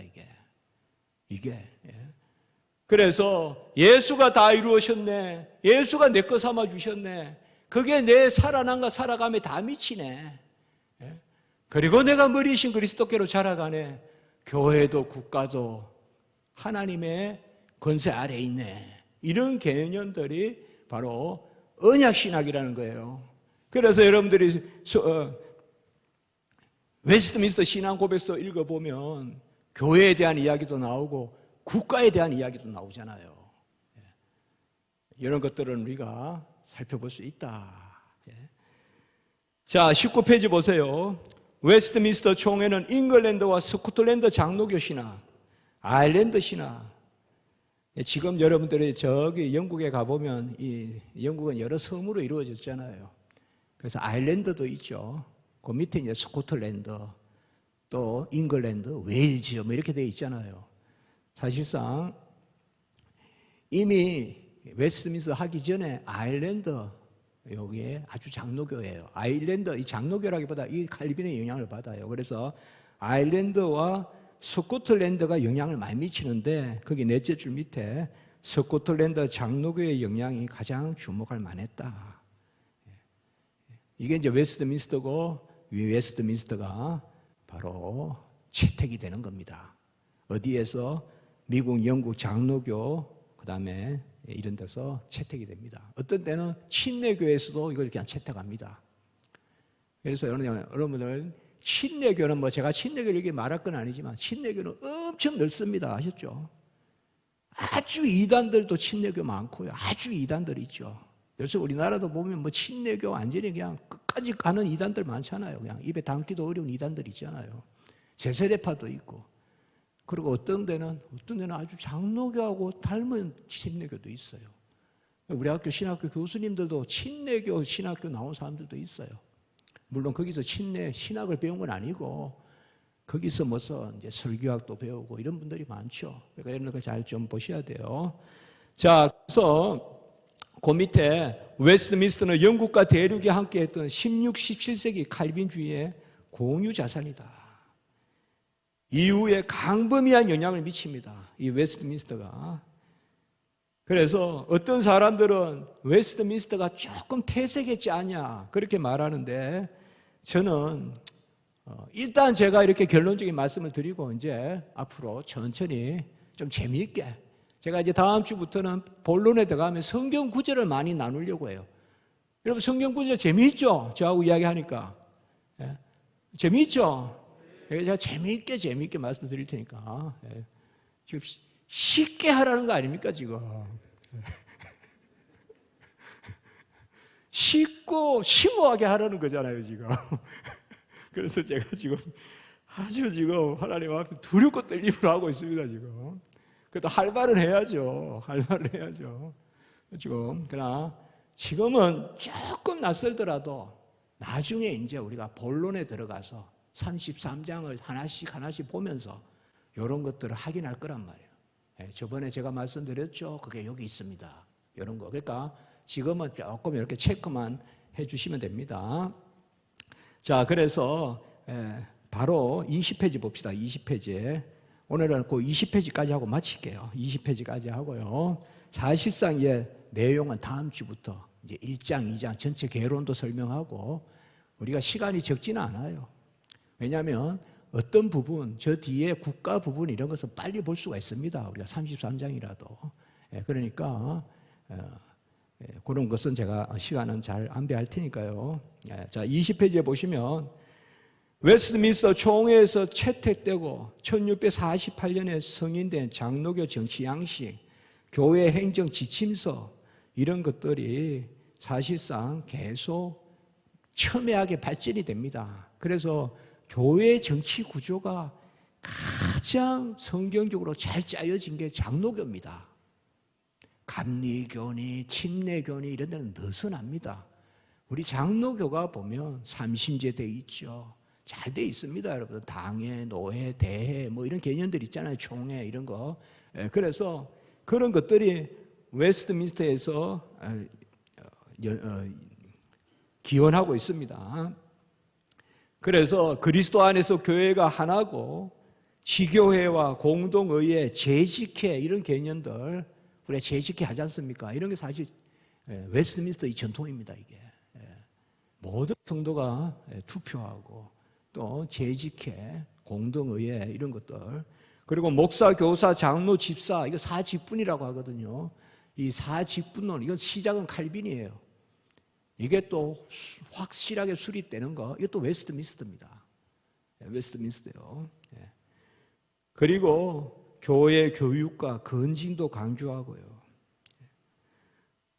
이게. 그래서 예수가 다 이루셨네. 예수가 내 거 삼아 주셨네. 그게 내 살아남과 살아감에 다 미치네. 그리고 내가 머리이신 그리스도께로 자라가네. 교회도 국가도 하나님의 권세 아래에 있네. 이런 개념들이 바로 언약신학이라는 거예요. 그래서 여러분들이 웨스트민스터 신앙고백서 읽어보면 교회에 대한 이야기도 나오고 국가에 대한 이야기도 나오잖아요. 이런 것들은 우리가 살펴볼 수 있다. 자, 19페이지 보세요. 웨스트민스터 총회는 잉글랜드와 스코틀랜드 장로교 신학, 아일랜드 신학. 지금 여러분들이 저기 영국에 가보면 이 영국은 여러 섬으로 이루어졌잖아요. 그래서 아일랜드도 있죠. 그 밑에 이제 스코틀랜드, 또 잉글랜드, 웨일즈 뭐 이렇게 되어 있잖아요. 사실상 이미 웨스트민스터 하기 전에 아일랜드 여기에 아주 장로교예요. 아일랜드 이 장로교라기보다 이 칼빈의 영향을 받아요. 그래서 아일랜드와 스코틀랜드가 영향을 많이 미치는데 거기 넷째 줄 밑에 스코틀랜드 장로교의 영향이 가장 주목할 만했다. 이게 이제 웨스트민스터고 이 웨스트민스터가 바로 채택이 되는 겁니다. 어디에서? 미국, 영국 장로교 그다음에 이런 데서 채택이 됩니다. 어떤 때는 침례교에서도 이걸 그냥 채택합니다. 그래서 여러분들 침례교는 뭐 제가 침례교를 이렇게 말할 건 아니지만 침례교는 엄청 넓습니다. 아셨죠? 아주 이단들도 침례교 많고요. 아주 이단들이 있죠. 그래서 우리나라도 보면 뭐 침례교 완전히 그냥 끝까지 가는 이단들 많잖아요. 그냥 입에 담기도 어려운 이단들 있잖아요. 제세례파도 있고. 그리고 어떤 데는 아주 장로교하고 닮은 침례교도 있어요. 우리 학교 신학교 교수님들도 침례교 신학교 나온 사람들도 있어요. 물론 거기서 신학을 배운 건 아니고 거기서 무슨 이제 설교학도 배우고 이런 분들이 많죠. 그러니까 이런 거 잘 좀 보셔야 돼요. 자, 그래서 그 밑에 웨스트민스터는 영국과 대륙이 함께했던 16, 17세기 칼빈주의의 공유 자산이다. 이후에 강범위한 영향을 미칩니다. 이 웨스트민스터가. 그래서 어떤 사람들은 웨스트민스터가 조금 퇴색했지 않냐 그렇게 말하는데 저는 일단 제가 이렇게 결론적인 말씀을 드리고 이제 앞으로 천천히 좀 재미있게 제가 이제 다음 주부터는 본론에 들어가면 성경 구절을 많이 나누려고 해요. 여러분 성경 구절 재미있죠? 저하고 이야기하니까. 재미있죠? 제가 재미있게 말씀드릴 테니까. 지금 쉽게 하라는 거 아닙니까, 지금? 쉽고 심오하게 하라는 거잖아요, 지금. 그래서 제가 지금 아주 지금 하나님 앞에 두렵고 떨림을 하고 있습니다, 지금. 그래도 할 말은 해야죠. 지금. 그러나 지금은 조금 낯설더라도 나중에 이제 우리가 본론에 들어가서 33장을 하나씩 보면서 이런 것들을 확인할 거란 말이에요. 저번에 제가 말씀드렸죠. 그게 여기 있습니다. 이런 거. 그러니까 지금은 조금 이렇게 체크만 해주시면 됩니다. 자, 그래서 바로 20페이지 봅시다. 20페이지. 오늘은 그 20페이지까지 하고 마칠게요. 20페이지까지 하고요. 사실상 이제 내용은 다음 주부터 이제 1장, 2장 전체 개론도 설명하고 우리가 시간이 적지는 않아요. 왜냐하면 어떤 부분, 저 뒤에 국가 부분 이런 것은 빨리 볼 수가 있습니다. 우리가 33장이라도. 그러니까 그런 것은 제가 시간은 잘 안배할 테니까요. 자, 20페이지에 보시면 웨스트민스터 총회에서 채택되고 1648년에 승인된 장로교 정치 양식, 교회 행정 지침서 이런 것들이 사실상 계속 첨예하게 발전이 됩니다. 그래서 교회 정치 구조가 가장 성경적으로 잘 짜여진 게 장로교입니다. 감리교니 침례교니 이런 데는 느슨합니다. 우리 장로교가 보면 삼신제 돼 있죠. 잘 돼 있습니다, 여러분. 당회, 노회, 대회 뭐 이런 개념들 있잖아요. 총회 이런 거. 그래서 그런 것들이 웨스트민스터에서 기원하고 있습니다. 그래서 그리스도 안에서 교회가 하나고 지교회와 공동의회, 재직회 이런 개념들 우리가 재직회 하지 않습니까? 이런 게 사실 웨스트민스터의 전통입니다. 이게 모든 성도가 투표하고 또 재직회, 공동의회 이런 것들 그리고 목사, 교사, 장로, 집사 이거 사직분이라고 하거든요. 이 사직분론 이건 시작은 칼빈이에요. 이게 또 확실하게 수립되는 거 이것도 웨스트민스터입니다. 웨스트민스터요. 그리고 교회 교육과 건진도 강조하고요.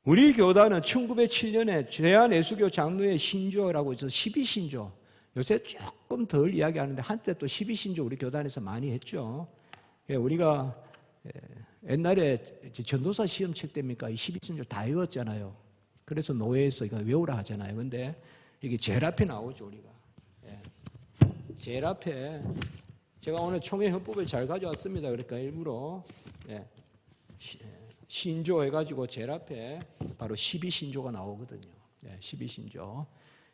우리 교단은 1907년에 제한예수교 장로의 신조라고 해서 12신조 요새 조금 덜 이야기하는데 한때 또 12신조 우리 교단에서 많이 했죠. 우리가 옛날에 전도사 시험 칠 때입니까? 이 12신조 다 외웠잖아요. 그래서 노예에서 이거 외우라 하잖아요. 근데 이게 제일 앞에 나오죠, 우리가. 제일 앞에 제가 오늘 총회 헌법을 잘 가져왔습니다. 그러니까 일부러 신조 해가지고 제일 앞에 바로 12신조가 나오거든요. 12신조.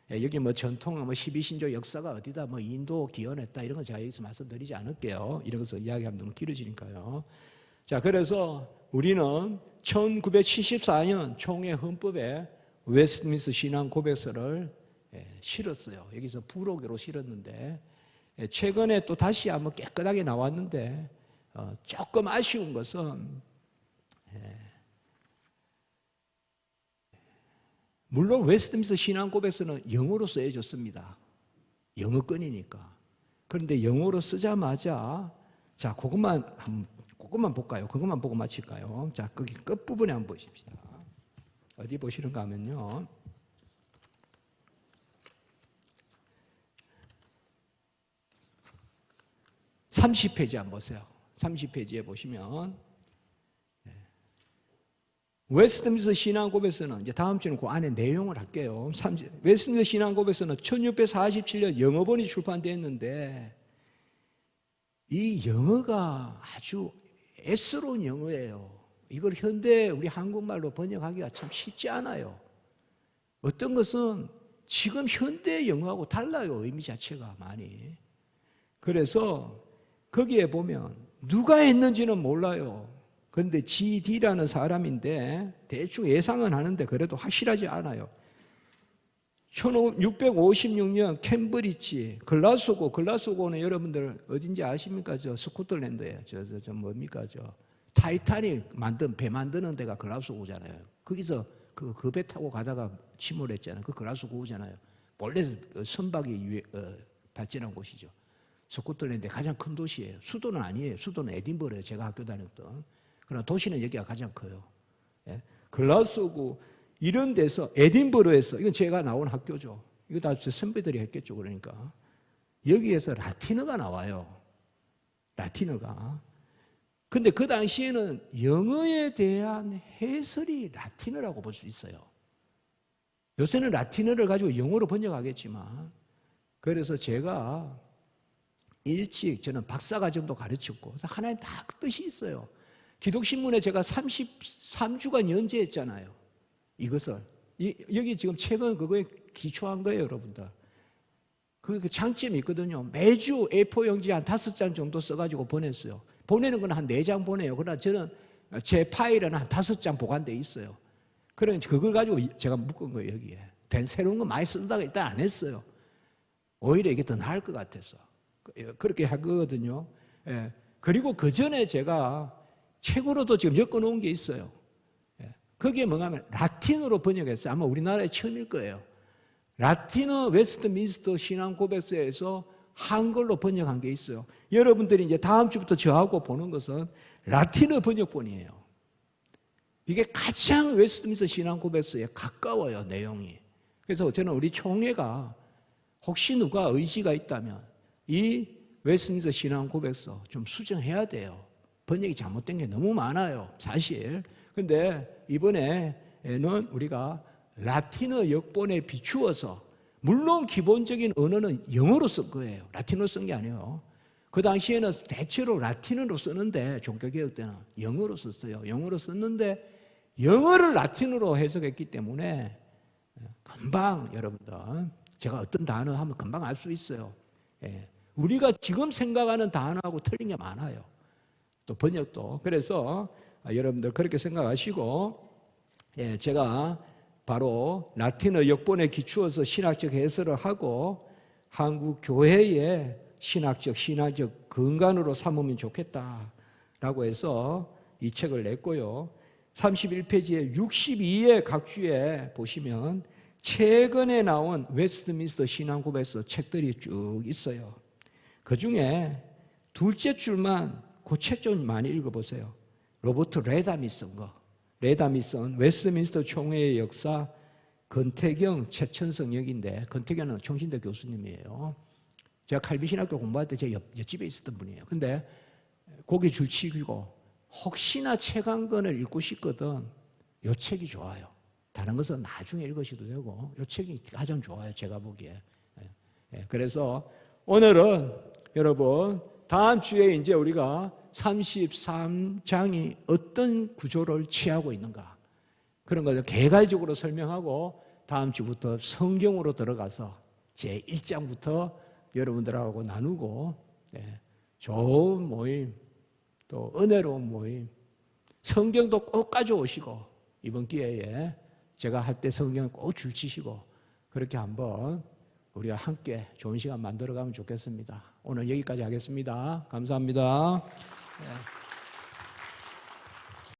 여기 뭐 전통, 뭐 12신조 역사가 어디다 뭐 인도 기원했다 이런 거 제가 여기서 말씀드리지 않을게요. 이런 것을 이야기하면 너무 길어지니까요. 자, 그래서 우리는 1974년 총회 헌법에 웨스트민스터 신앙 고백서를 실었어요. 여기서 부록으로 실었는데 최근에 또 다시 한번 깨끗하게 나왔는데 조금 아쉬운 것은 물론 웨스트민스터 신앙 고백서는 영어로 써져졌습니다. 영어권이니까. 그런데 영어로 쓰자마자 자 그것만 볼까요? 그것만 보고 마칠까요? 자 거기 끝부분에 한번 보십시다. 어디 보시는가 하면요. (30페이지) 한번 보세요. 30페이지에 보시면 웨스트민스터 신앙 고백서는 이제 다음 주는 그 안에 내용을 할게요. 웨스트민스터 신앙 고백서는 1647년 영어본이 출판됐는데 이 영어가 아주 애스러운 영어예요. 이걸 현대 우리 한국말로 번역하기가 참 쉽지 않아요. 어떤 것은 지금 현대 영어하고 달라요. 의미 자체가 많이. 그래서 거기에 보면 누가 했는지는 몰라요. 그런데 GD라는 사람인데 대충 예상은 하는데 그래도 확실하지 않아요. 1656년 캠브리지, 글라스고는 여러분들 어딘지 아십니까? 저 스코틀랜드에 저 뭡니까? 저 타이타닉 배 만드는 데가 글라스고잖아요. 거기서 그 배 타고 가다가 침몰했잖아요. 그 글라스고잖아요. 원래 선박이 발전한 곳이죠. 스코틀랜드의 가장 큰 도시예요. 수도는 아니에요. 수도는 에딘버러예요. 제가 학교 다녔던. 그러나 도시는 여기가 가장 커요. 글라스고 이런 데서 에딘버러에서 이건 제가 나온 학교죠. 이거 다 선배들이 했겠죠. 그러니까 여기에서 라틴어가 나와요. 라틴어가. 근데 그 당시에는 영어에 대한 해설이 라틴어라고 볼 수 있어요. 요새는 라틴어를 가지고 영어로 번역하겠지만 그래서 제가 일찍 저는 박사과정도 가르쳤고 하나님 다 뜻이 있어요. 기독신문에 제가 33주간 연재했잖아요. 이것을 여기 지금 책은 그거에 기초한 거예요, 여러분들. 그 장점이 있거든요. 매주 A4 용지 한 5장 정도 써가지고 보냈어요. 보내는 건 한 4장 보내요. 그러나 저는 제 파일은 한 5장 보관돼 있어요. 그러니까 그걸 가지고 제가 묶은 거예요, 여기에. 새로운 거 많이 쓴다고 일단 안 했어요. 오히려 이게 더 나을 것 같아서. 그렇게 하거든요. 예. 그리고 그 전에 제가 책으로도 지금 엮어놓은 게 있어요. 예. 그게 뭐냐면 라틴어로 번역했어요. 아마 우리나라에 처음일 거예요. 라틴어 웨스트민스터 신앙 고백서에서 한글로 번역한 게 있어요. 여러분들이 이제 다음 주부터 저하고 보는 것은 라틴어 번역본이에요. 이게 가장 웨스트민스터 신앙 고백서에 가까워요, 내용이. 그래서 저는 우리 총회가 혹시 누가 의지가 있다면 이 웨스트민스터 신앙 고백서 좀 수정해야 돼요. 번역이 잘못된 게 너무 많아요, 사실. 근데 이번에는 우리가 라틴어 역본에 비추어서, 물론 기본적인 언어는 영어로 쓴 거예요. 라틴어로 쓴 게 아니에요. 그 당시에는 대체로 라틴어로 쓰는데, 종교개혁 때는 영어로 썼어요. 영어로 썼는데 영어를 라틴어로 해석했기 때문에 금방, 여러분들, 제가 어떤 단어 하면 금방 알 수 있어요. 예. 우리가 지금 생각하는 단어하고 틀린 게 많아요. 또 번역도. 그래서 여러분들 그렇게 생각하시고, 예, 제가 바로 라틴어 역본에 기초해서 신학적 해설을 하고 한국 교회의 신학적 근간으로 삼으면 좋겠다라고 해서 이 책을 냈고요. 31페이지에 62의 각주에 보시면 최근에 나온 웨스트민스터 신앙 고백서 책들이 쭉 있어요. 그 중에 둘째 줄만 그 책 좀 많이 읽어보세요. 로버트 레담이 쓴 거. 레담이 쓴 웨스트민스터 총회의 역사, 권태경, 최천성 역인데, 권태경은 총신대 교수님이에요. 제가 칼빈신학교 공부할 때 제 옆집에 있었던 분이에요. 근데 고개 줄치고 혹시나 책 한 권을 읽고 싶거든, 이 책이 좋아요. 다른 것은 나중에 읽으셔도 되고 이 책이 가장 좋아요, 제가 보기에. 그래서 오늘은 여러분 다음 주에 이제 우리가 33장이 어떤 구조를 취하고 있는가, 그런 것을 개괄적으로 설명하고 다음 주부터 성경으로 들어가서 제 1장부터 여러분들하고 나누고, 좋은 모임, 또 은혜로운 모임, 성경도 꼭 가져오시고 이번 기회에 제가 할 때 성경을 꼭 줄치시고 그렇게 한번 우리가 함께 좋은 시간 만들어가면 좋겠습니다. 오늘 여기까지 하겠습니다. 감사합니다.